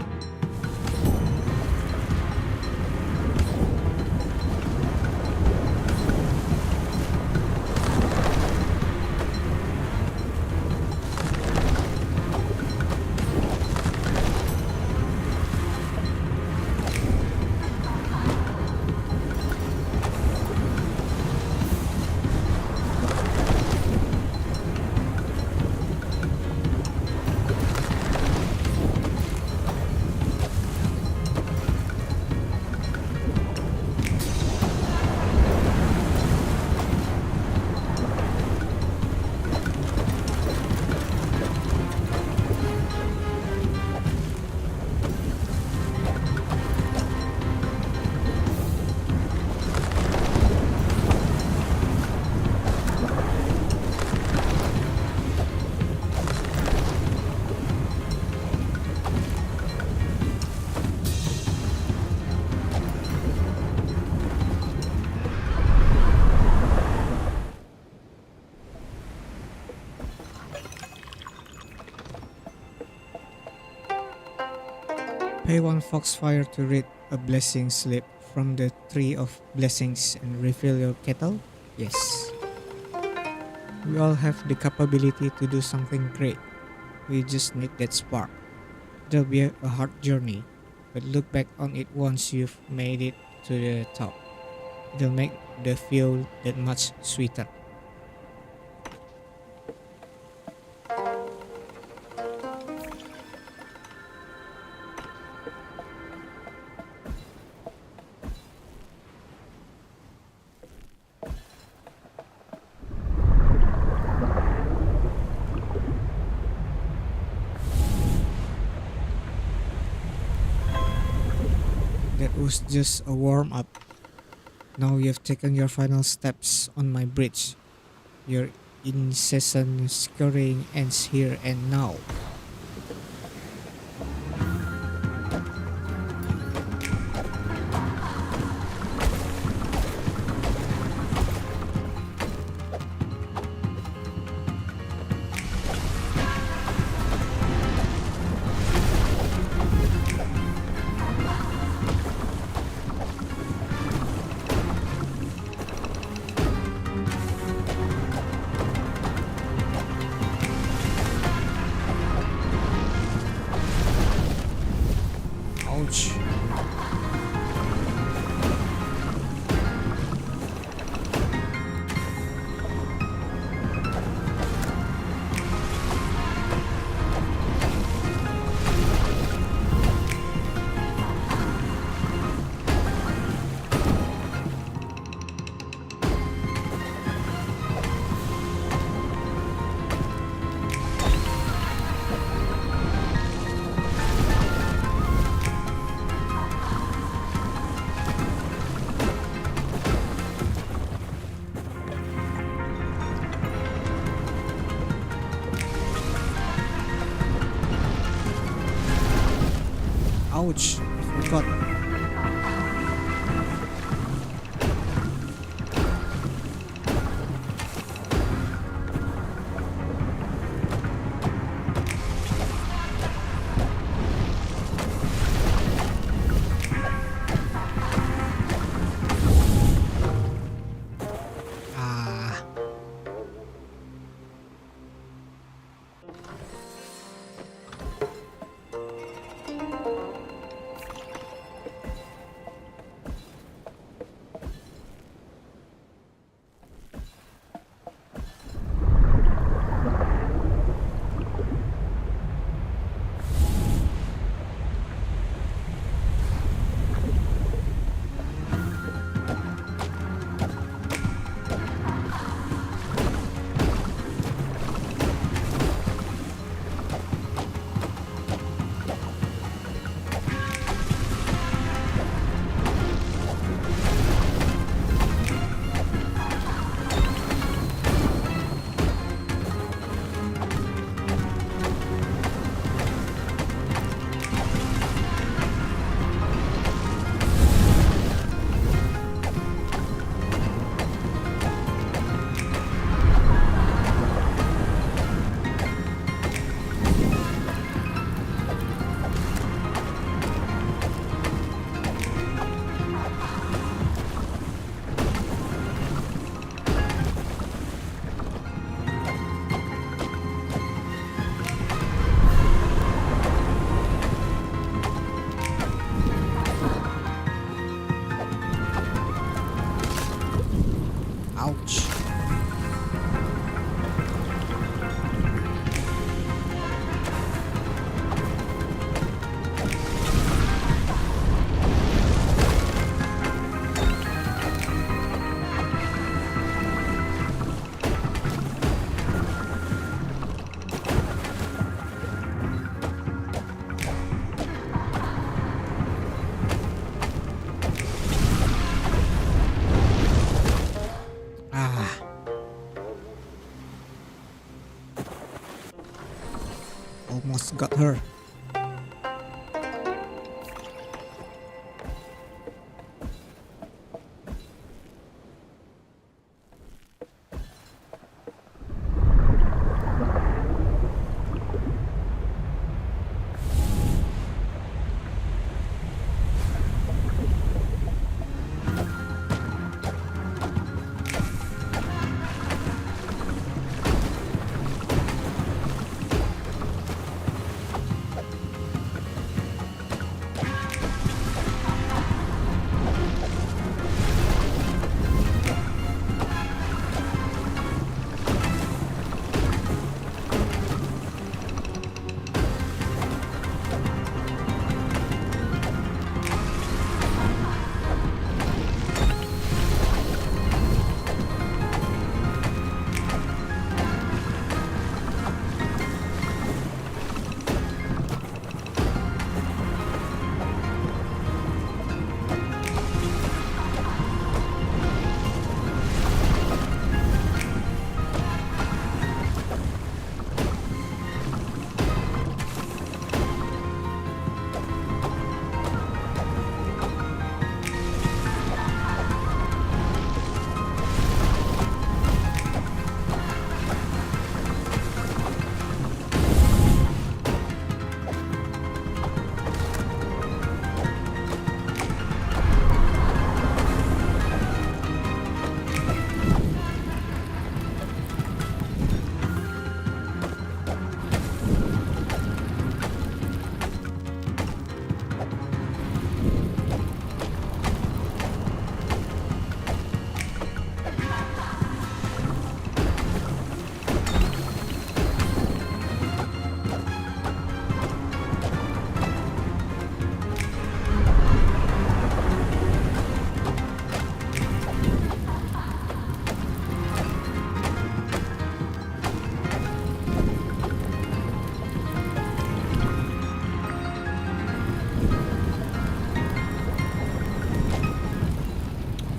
pay one foxfire to read a blessing slip from the tree of blessings and refill your kettle? Yes. We all have the capability to do something great. We just need that spark. It'll be a hard journey, but look back on it once you've made it to the top. It'll make the fuel that much sweeter. That was just a warm up. Now you've taken your final steps on my bridge. Your incessant scurrying ends here and now. Ouch. Ouch. I forgot. Ah. almost got her.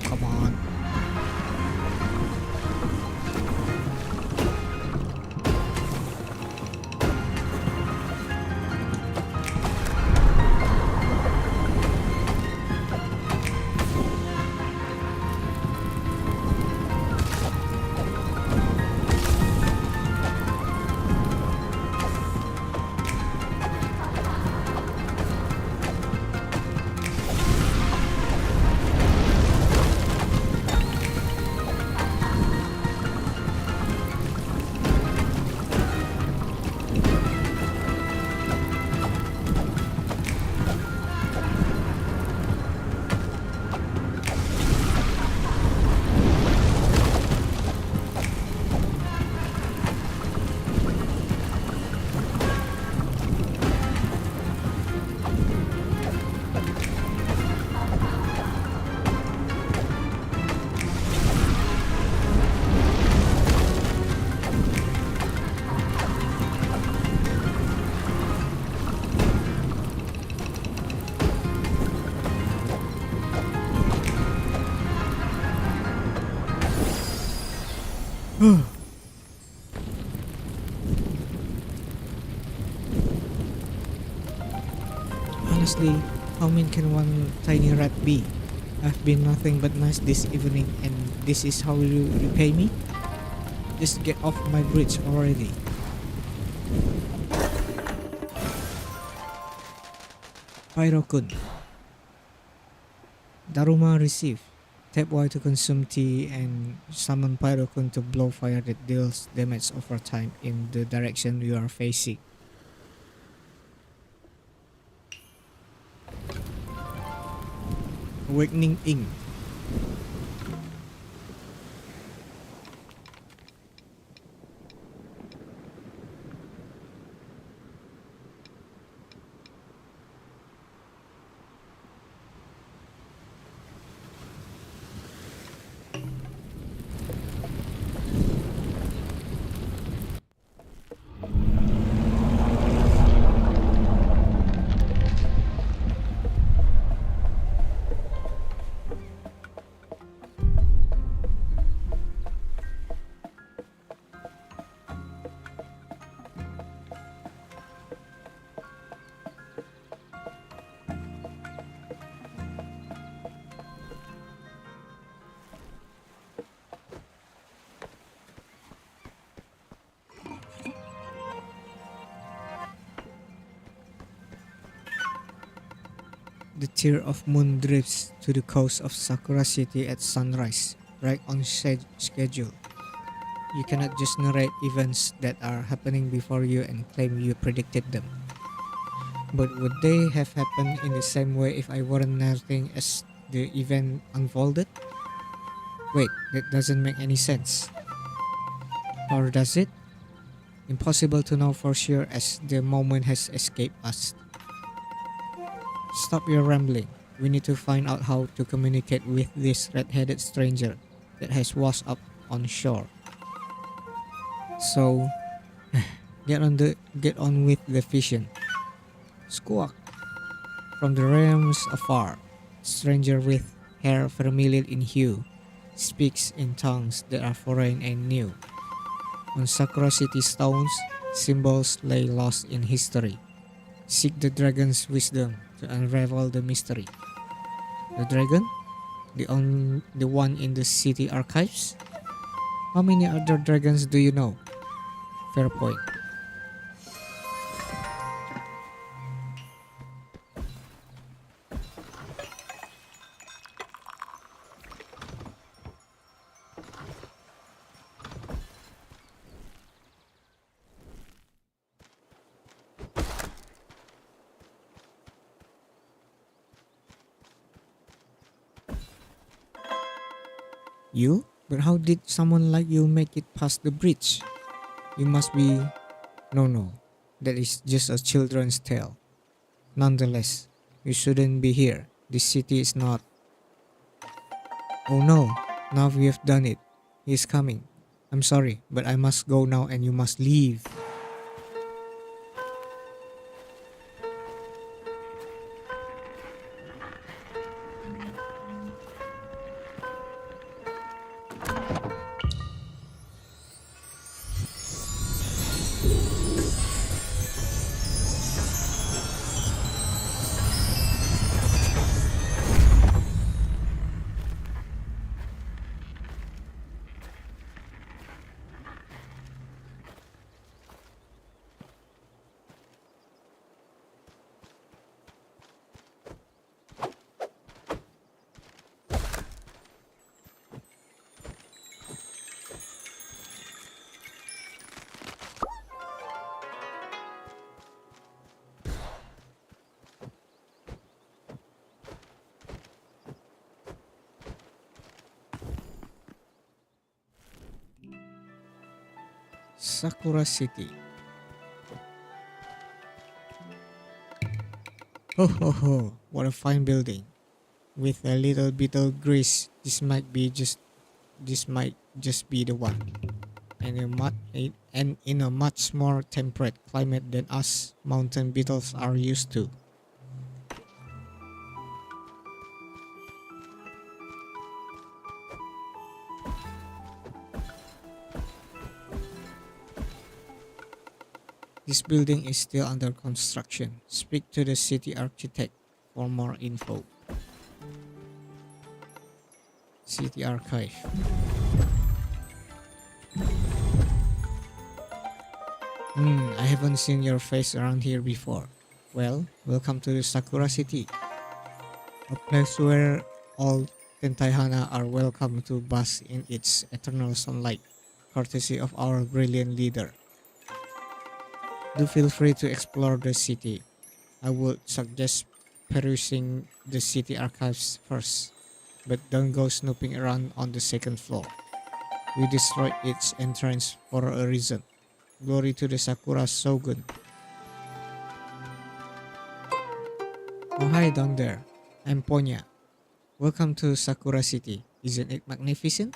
Come on. Honestly, how mean can one tiny rat be? I've been nothing but nice this evening, and this is how you repay me? Just get off my bridge already. Pyro-kun. Daruma receive. Tap Y to consume tea and summon Pyro-kun to blow fire that deals damage over time in the direction you are facing. Awakening Ink. The tear of moon drifts to the coast of Sakura City at sunrise, right on schedule. You cannot just narrate events that are happening before you and claim you predicted them. But would they have happened in the same way if I weren't narrating as the event unfolded? Wait, that doesn't make any sense. Or does it? Impossible to know for sure as the moment has escaped us. Stop your rambling. We need to find out how to communicate with this red-headed stranger that has washed up on shore. So, get on with the vision. Squawk! From the realms afar, stranger with hair vermilion in hue, speaks in tongues that are foreign and new. On Sakura City stones, symbols lay lost in history. Seek the dragon's wisdom to unravel the mystery. The dragon? The one in the city archives? How many other dragons do you know? Fair point. You? But how did someone like you make it past the bridge? You must be... No. That is just a children's tale. Nonetheless, you shouldn't be here. This city is not... Oh no, now we have done it. He is coming. I'm sorry, but I must go now and you must leave. Sakura City. Ho ho ho, what a fine building. With a little bit of grease, this might just be the one. And in a much more temperate climate than us mountain beetles are used to. This building is still under construction. Speak to the city architect for more info. City Archive. I haven't seen your face around here before. Well, welcome to the Sakura City. A place where all Tentaihana are welcome to bask in its eternal sunlight, courtesy of our brilliant leader. Do feel free to explore the city. I would suggest perusing the city archives first, but don't go snooping around on the second floor. We destroyed its entrance for a reason. Glory to the Sakura Shogun. Oh hi down there, I'm Ponya. Welcome to Sakura City. Isn't it magnificent?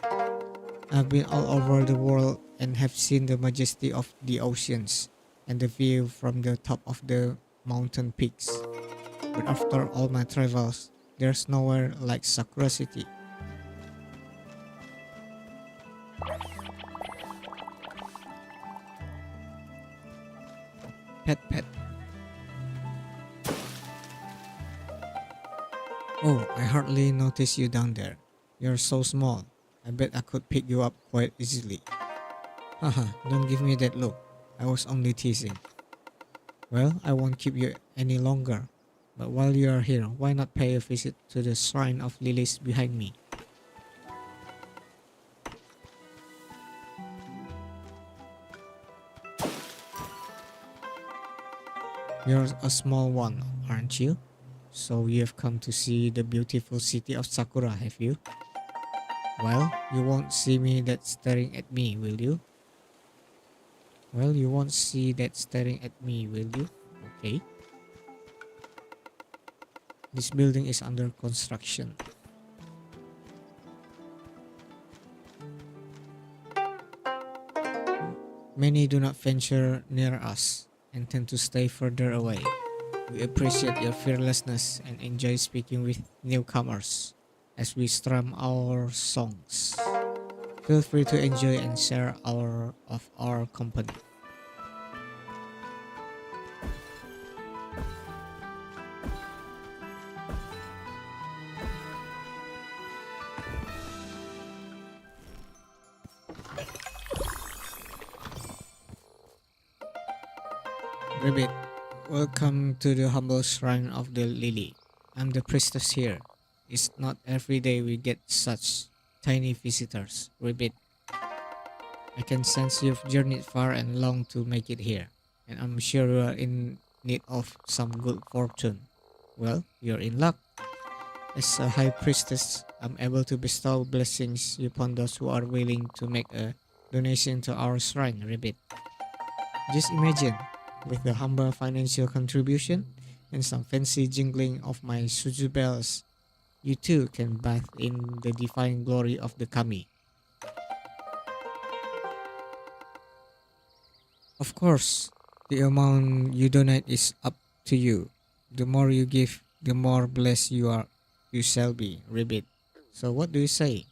I've been all over the world and have seen the majesty of the oceans and the view from the top of the mountain peaks. But after all my travels, there's nowhere like Sakura City. Pet. Oh, I hardly noticed you down there. You're so small. I bet I could pick you up quite easily. Haha, don't give me that look. I was only teasing. Well, I won't keep you any longer. But while you are here, why not pay a visit to the shrine of lilies behind me? You're a small one, aren't you? So you have come to see the beautiful city of Sakura, have you? Well, you won't see me that staring at me, will you? Well, you won't see that staring at me, will you? Okay. This building is under construction. Many do not venture near us and tend to stay further away. We appreciate your fearlessness and enjoy speaking with newcomers as we strum our songs. Feel free to enjoy and share our company. Ribbit, welcome to the humble shrine of the lily. I'm the priestess here. It's not every day we get such tiny visitors. Ribbit, I can sense you've journeyed far and long to make it here, and I'm sure you are in need of some good fortune. Well, you're in luck. As a high priestess, I'm able to bestow blessings upon those who are willing to make a donation to our shrine, Ribbit. Just imagine, with the humble financial contribution and some fancy jingling of my suju bells, you too can bathe in the divine glory of the kami. Of course, the amount you donate is up to you. The more you give, the more blessed you shall be, Ribbit. So what do you say,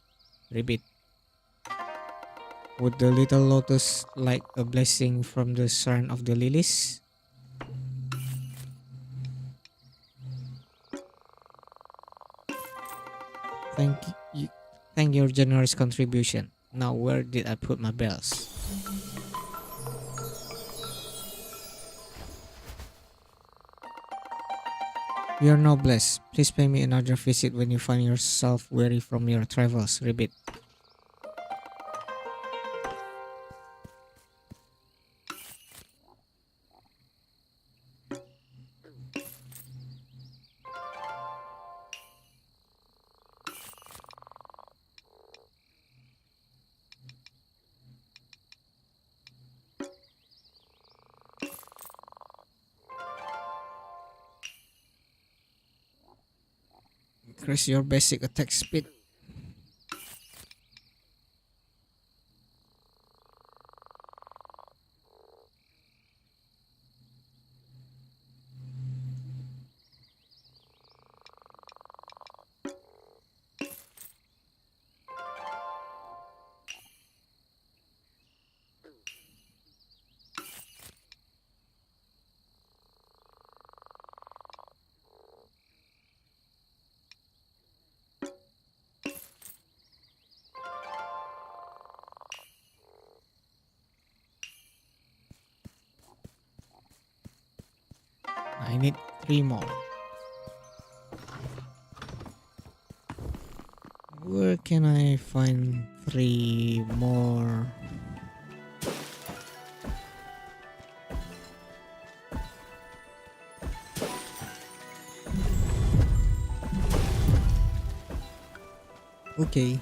Ribbit? Would the little lotus like a blessing from the shrine of the lilies? Thank you, thank your generous contribution. Now where did I put my bells? You are now blessed. Please pay me another visit when you find yourself weary from your travels, Ribbit. Increase your basic attack speed. I need 3 more. Where can I find 3 more? Okay.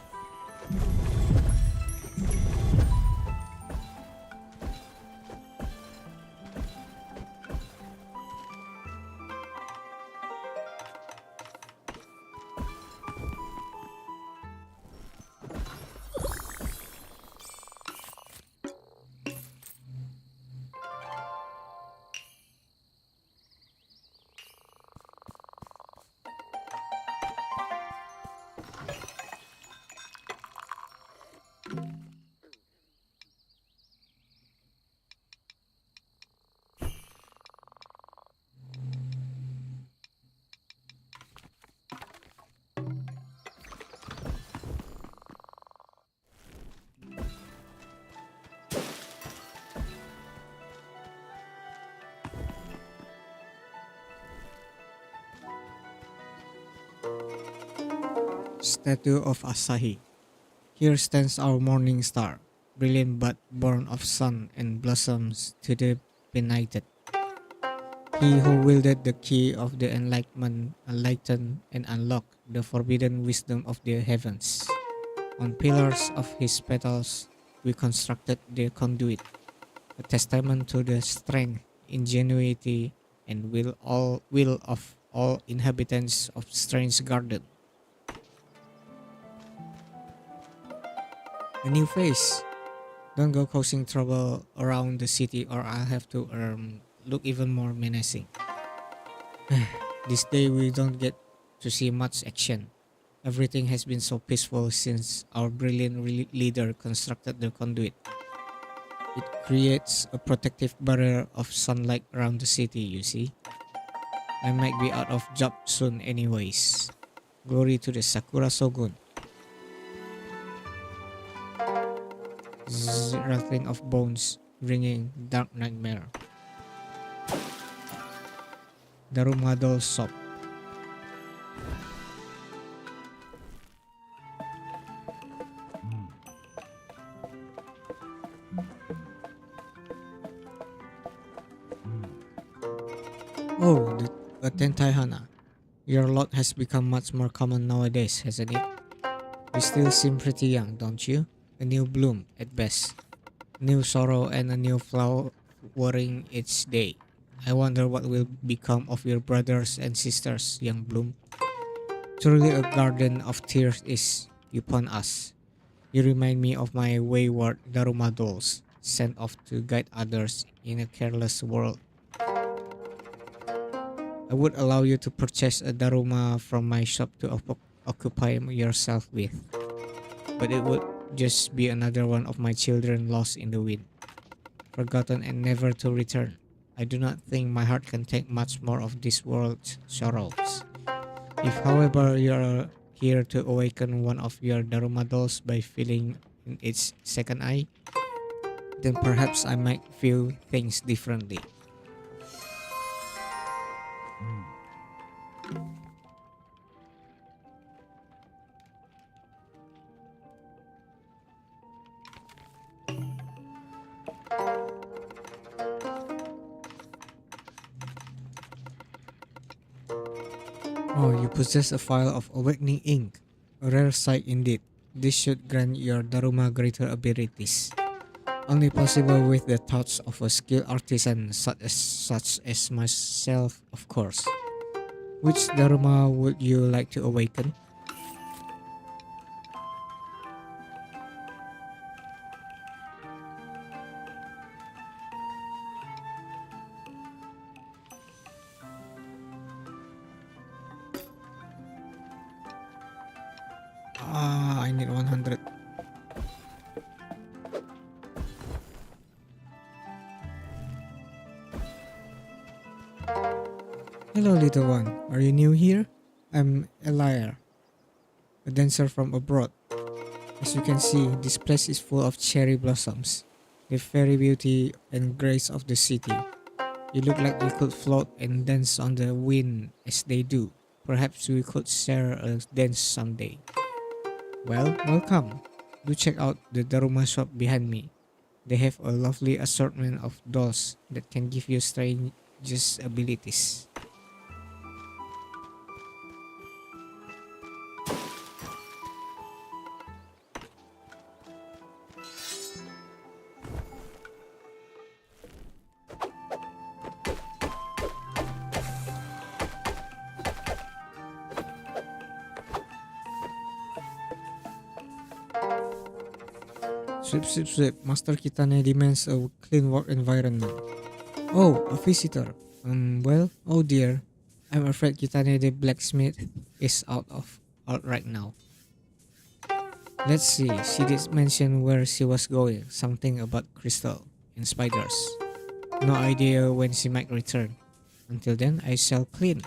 Statue of Asahi. Here stands our morning star, brilliant but born of sun and blossoms to the benighted. He who wielded the key of the enlightenment, enlightened and unlocked the forbidden wisdom of the heavens. On pillars of his petals, we constructed the conduit, a testament to the strength, ingenuity, and will of all inhabitants of Strange Garden. A new face. Don't go causing trouble around the city, or I'll have to look even more menacing. This day we don't get to see much action. Everything has been so peaceful since our brilliant leader constructed the conduit. It creates a protective barrier of sunlight around the city, you see. I might be out of job soon anyways. Glory to the Sakura Shogun. Rattling of bones, ringing dark nightmare. Darumado shop. Oh, a Tentai Hana. Your lot has become much more common nowadays, hasn't it? You still seem pretty young, don't you? A new bloom, at best. New sorrow and a new flower flowering each day. I wonder what will become of your brothers and sisters, young bloom. Truly a garden of tears is upon us. You remind me of my wayward Daruma dolls, sent off to guide others in a careless world. I would allow you to purchase a Daruma from my shop to occupy yourself with, but it would just be another one of my children lost in the wind, forgotten and never to return. I do not think my heart can take much more of this world's sorrows. If, however, you are here to awaken one of your Daruma dolls by feeling in its second eye, then perhaps I might view things differently. Oh, you possess a vial of awakening ink. A rare sight indeed. This should grant your Daruma greater abilities. Only possible with the touch of a skilled artisan such as myself, of course. Which Daruma would you like to awaken? I need 100. Hello, little one. Are you new here? I'm Elia, a dancer from abroad. As you can see, this place is full of cherry blossoms, the fairy beauty and grace of the city. You look like you could float and dance on the wind as they do. Perhaps we could share a dance someday. Well, welcome. Do check out the Daruma shop behind me. They have a lovely assortment of dolls that can give you strange abilities. Sweep, sweep, sweep. Master Kitane demands a clean work environment. Oh, a visitor. Oh dear. I'm afraid Kitane the blacksmith is out right now. Let's see. She did mention where she was going. Something about crystal and spiders. No idea when she might return. Until then, I shall clean.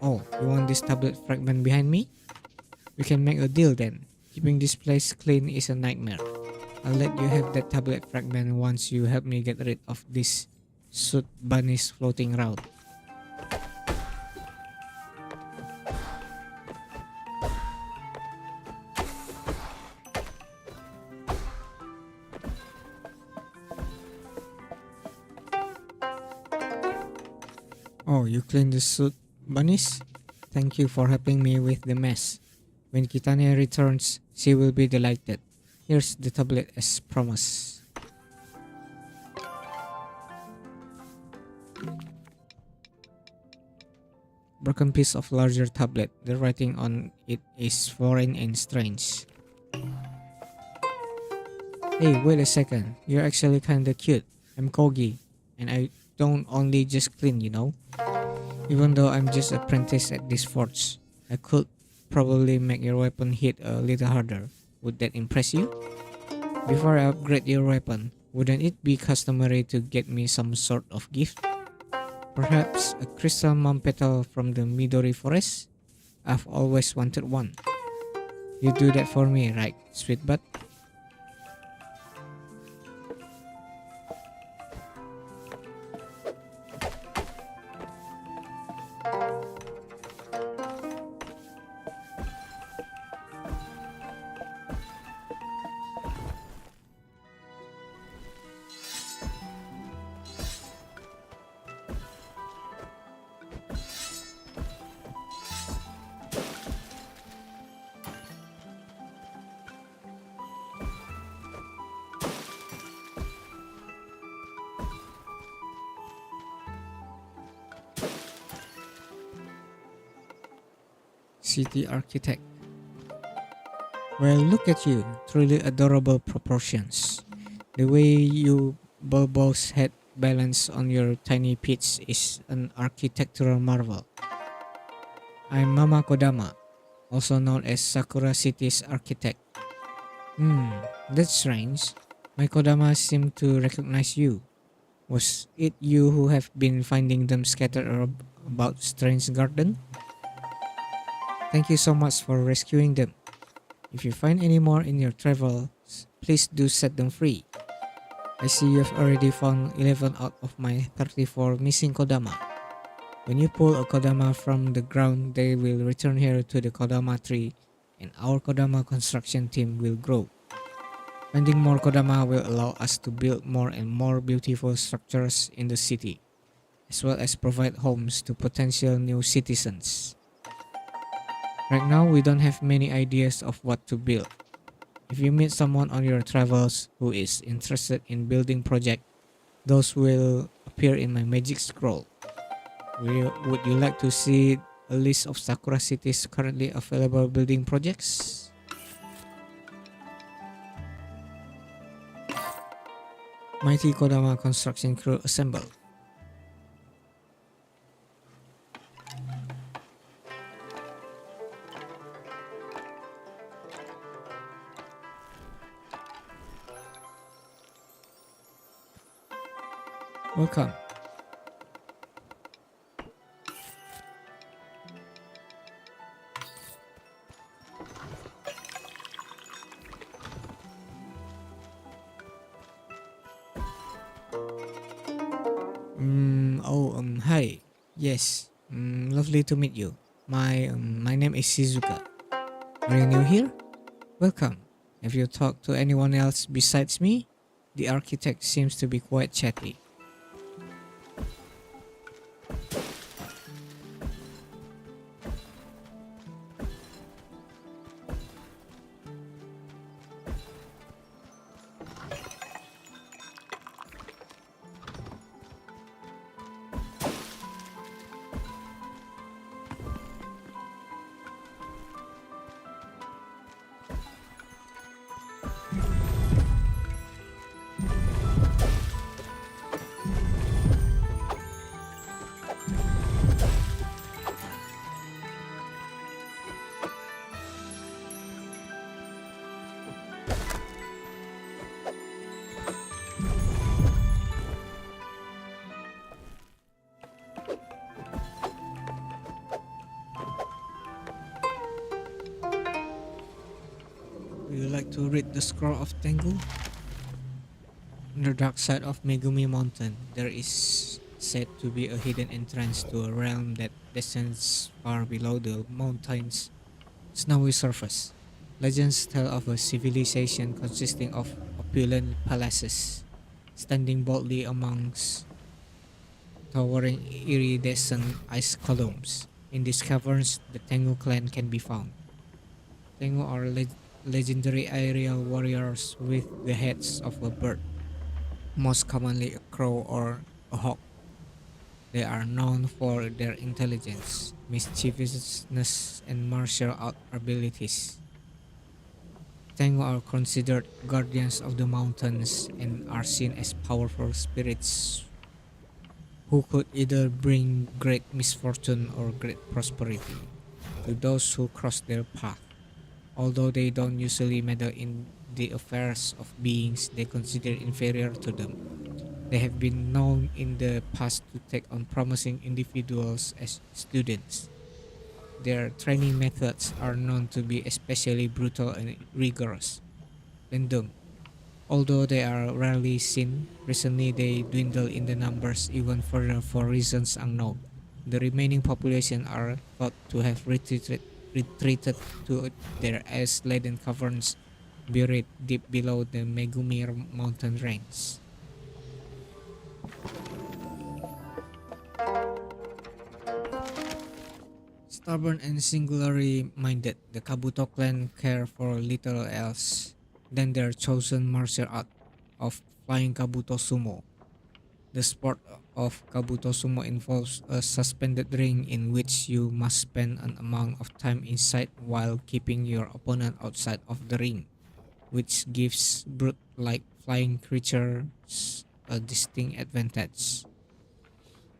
Oh, you want this tablet fragment behind me? We can make a deal then. Keeping this place clean is a nightmare. I'll let you have that tablet fragment once you help me get rid of this soot bunnies floating around. Oh, you cleaned the suit, bunnies? Thank you for helping me with the mess. When Kitania returns, she will be delighted. Here's the tablet as promised. Broken piece of larger tablet. The writing on it is foreign and strange. Hey, wait a second. You're actually kinda cute. I'm Kogi, and I don't only just clean, you know? Even though I'm just apprentice at this forge, I could probably make your weapon hit a little harder. Would that impress you? Before I upgrade your weapon, wouldn't it be customary to get me some sort of gift? Perhaps a crystal mom petal from the Midori forest? I've always wanted one. You do that for me, right, sweet butt? City architect. Well, look at you, truly adorable proportions. The way you bulbous head balance on your tiny pitch is an architectural marvel. I'm Mama Kodama, also known as Sakura City's architect. Hmm, that's strange. My Kodama seemed to recognize you. Was it you who have been finding them scattered about Strange Garden? Thank you so much for rescuing them. If you find any more in your travels, please do set them free. I see you have already found 11 out of my 34 missing Kodama. When you pull a Kodama from the ground, they will return here to the Kodama tree and our Kodama construction team will grow. Finding more Kodama will allow us to build more and more beautiful structures in the city, as well as provide homes to potential new citizens. Right now, we don't have many ideas of what to build. If you meet someone on your travels who is interested in building project, those will appear in my magic scroll. Would you like to see a list of Sakura City's currently available building projects? Mighty Kodama construction crew assemble. Welcome. Hi. Yes. Lovely to meet you. My name is Shizuka. Are you new here? Welcome. Have you talked to anyone else besides me? The architect seems to be quite chatty. Would you like to read the scroll of Tengu? On the dark side of Megumi Mountain, there is said to be a hidden entrance to a realm that descends far below the mountain's snowy surface. Legends tell of a civilization consisting of opulent palaces, standing boldly amongst towering iridescent ice columns. In these caverns, the Tengu clan can be found. Tengu are legendary aerial warriors with the heads of a bird, most commonly a crow or a hawk. They are known for their intelligence, mischievousness, and martial art abilities. Tengu are considered guardians of the mountains and are seen as powerful spirits who could either bring great misfortune or great prosperity to those who cross their path. Although they don't usually meddle in the affairs of beings they consider inferior to them, they have been known in the past to take on promising individuals as students. Their training methods are known to be especially brutal and rigorous. Lendung, although they are rarely seen, recently they dwindle in the numbers even further for reasons unknown. The remaining population are thought to have retreated to their ice-laden caverns buried deep below the Megumi mountain range. Stubborn and singularly minded, the Kabuto clan care for little else than their chosen martial art of flying Kabuto Sumo. The sport of Kabuto Sumo involves a suspended ring in which you must spend an amount of time inside while keeping your opponent outside of the ring, which gives brute-like flying creatures a distinct advantage.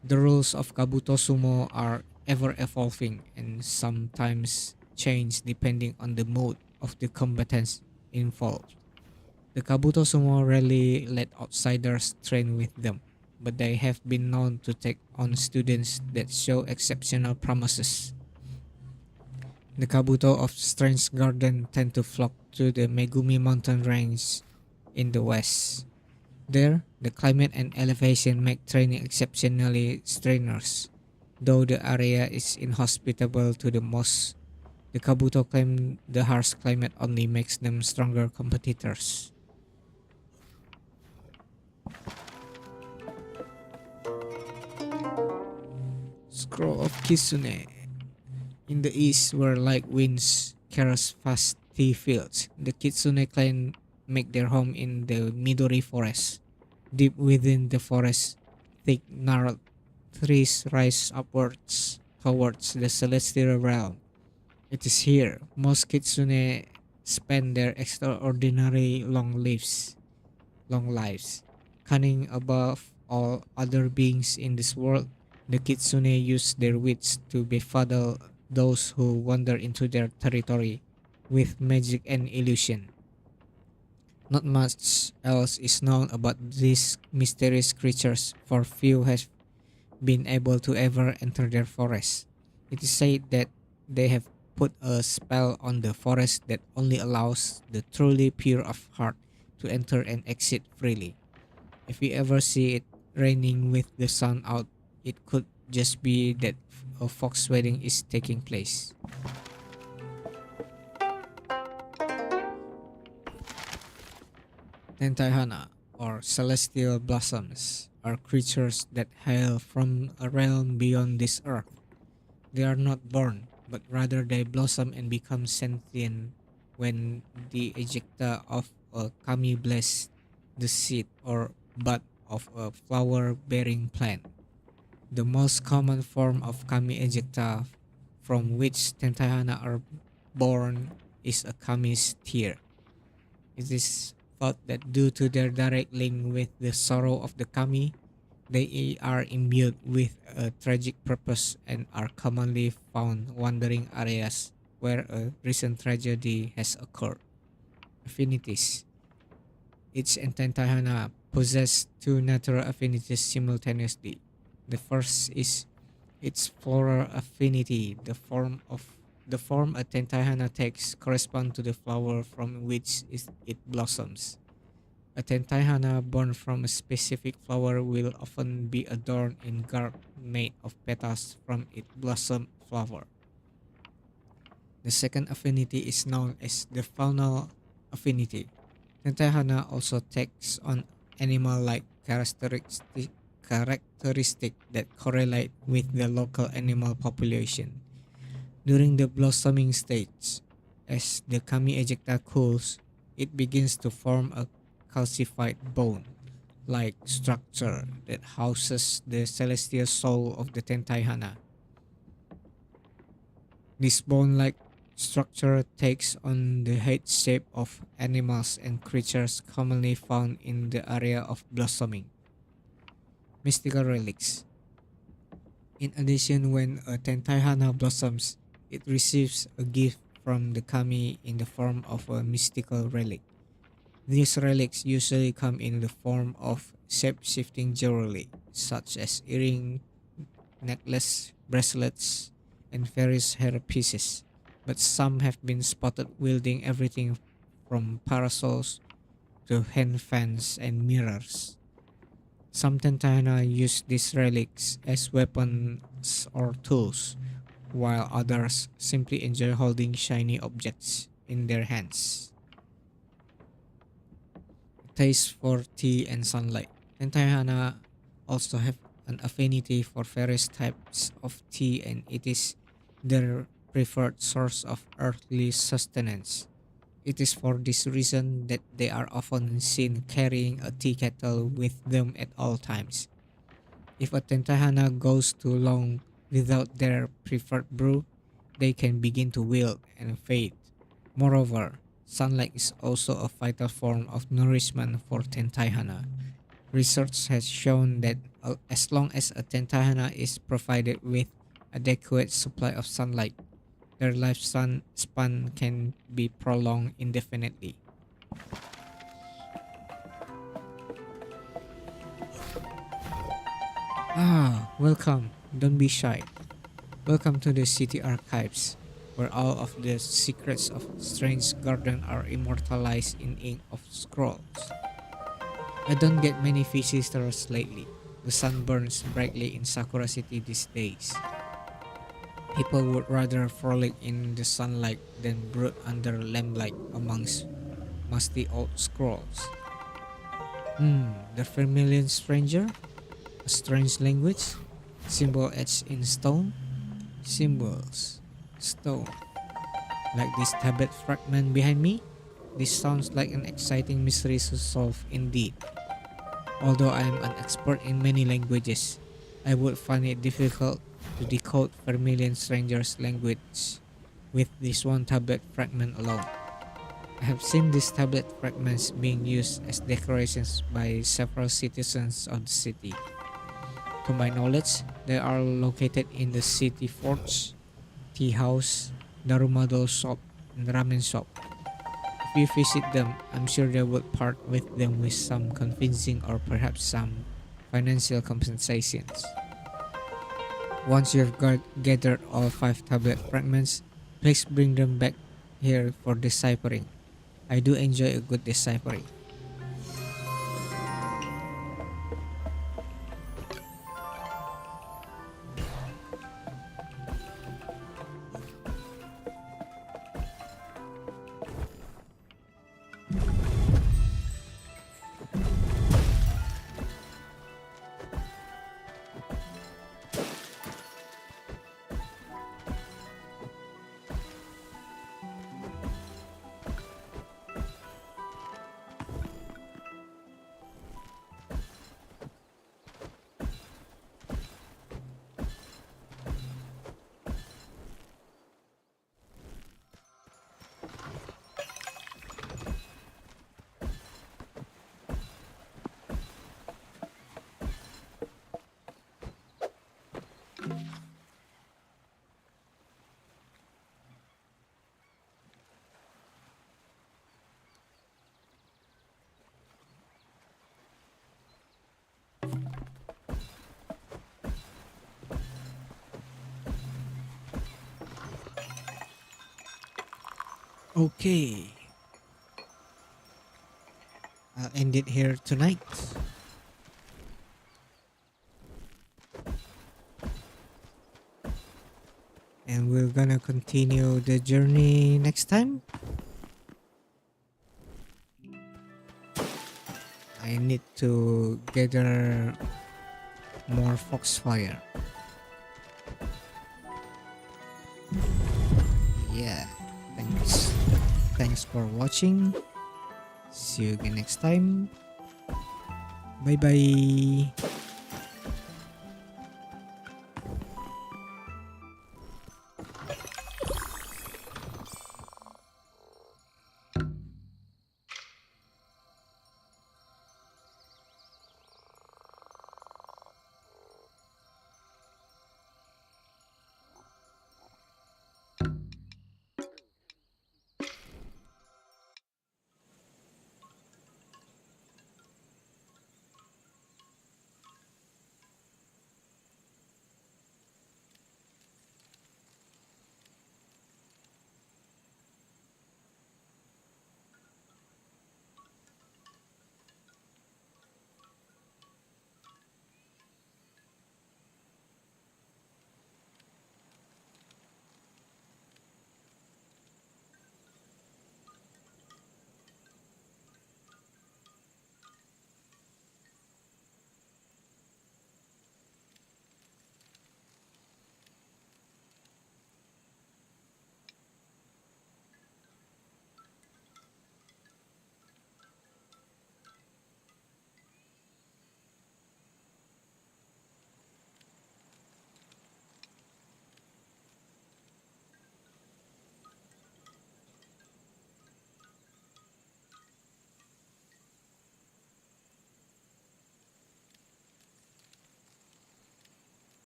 The rules of Kabuto Sumo are ever evolving and sometimes change depending on the mode of the combatants involved. The Kabuto Sumo rarely let outsiders train with them, but they have been known to take on students that show exceptional promises. The Kabuto of Strange Garden tend to flock to the Megumi mountain range in the west. There, the climate and elevation make training exceptionally strenuous. Though the area is inhospitable to the most, the Kabuto claim the harsh climate only makes them stronger competitors. Scroll of Kitsune. In the east, where like winds caress vast tea fields, the Kitsune clan make their home in the Midori forest. Deep within the forest, thick gnarled trees rise upwards towards the celestial realm. It is here most Kitsune spend their extraordinary long lives. Cunning above all other beings in this world, the Kitsune use their wits to befuddle those who wander into their territory with magic and illusion. Not much else is known about these mysterious creatures, for few have been able to ever enter their forest. It is said that they have put a spell on the forest that only allows the truly pure of heart to enter and exit freely. If you ever see it raining with the sun out, it could just be that a fox wedding is taking place. Tentaihana, or celestial blossoms, are creatures that hail from a realm beyond this earth. They are not born, but rather they blossom and become sentient when the ejecta of a kami bless the seed or bud of a flower bearing plant. The most common form of kami ejecta from which Tentaihana are born is a kami's tear. It is thought that due to their direct link with the sorrow of the kami, they are imbued with a tragic purpose and are commonly found wandering areas where a recent tragedy has occurred. Affinities. Each Ententahana possess two natural affinities simultaneously. The first is its floral affinity. The form a Tentahana takes correspond to the flower from which it blossoms. A Tentaihana born from a specific flower will often be adorned in garb made of petals from its blossom flower. The second affinity is known as the faunal affinity. Tentaihana also takes on animal-like characteristics that correlate with the local animal population. During the blossoming stage, as the kami ejecta cools, it begins to form a calcified bone like structure that houses the celestial soul of the Tentaihana. This bone like structure takes on the head shape of animals and creatures commonly found in the area of blossoming. Mystical relics. In addition, when a Tentaihana blossoms, it receives a gift from the kami in the form of a mystical relic. These relics usually come in the form of shape-shifting jewelry, such as earring, necklace, bracelets, and various hair pieces. But some have been spotted wielding everything from parasols to hand fans and mirrors. Some Tentana use these relics as weapons or tools, while others simply enjoy holding shiny objects in their hands. Taste for tea and sunlight. Tentana also have an affinity for various types of tea, and it is their preferred source of earthly sustenance. It is for this reason that they are often seen carrying a tea kettle with them at all times. If a tentahana goes too long without their preferred brew, they can begin to wilt and fade. Moreover, sunlight is also a vital form of nourishment for tentahana. Research has shown that as long as a tentahana is provided with adequate supply of sunlight, their lifespan can be prolonged indefinitely. Welcome. Don't be shy. Welcome to the city archives, where all of the secrets of Strange Garden are immortalized in ink of scrolls. I don't get many visitors lately. The sun burns brightly in Sakura City these days. People would rather frolic in the sunlight than brood under lamplight amongst musty old scrolls. The familiar stranger? A strange language? Symbol etched in stone? Symbols. Stone. Like this tablet fragment behind me? This sounds like an exciting mystery to solve indeed. Although I am an expert in many languages, I would find it difficult to decode Vermilion Stranger's language with this one tablet fragment alone. I have seen these tablet fragments being used as decorations by several citizens of the city. To my knowledge, they are located in the city forts, tea house, Darumado shop, and ramen shop. If you visit them, I'm sure they would part with them with some convincing or perhaps some financial compensations. Once you have gathered all 5 tablet fragments, please bring them back here for deciphering. I do enjoy a good deciphering. Okay, I'll end it here tonight. And we're gonna continue the journey next time. I need to gather more foxfire. Yeah, thanks for watching. See you again next time. Bye bye.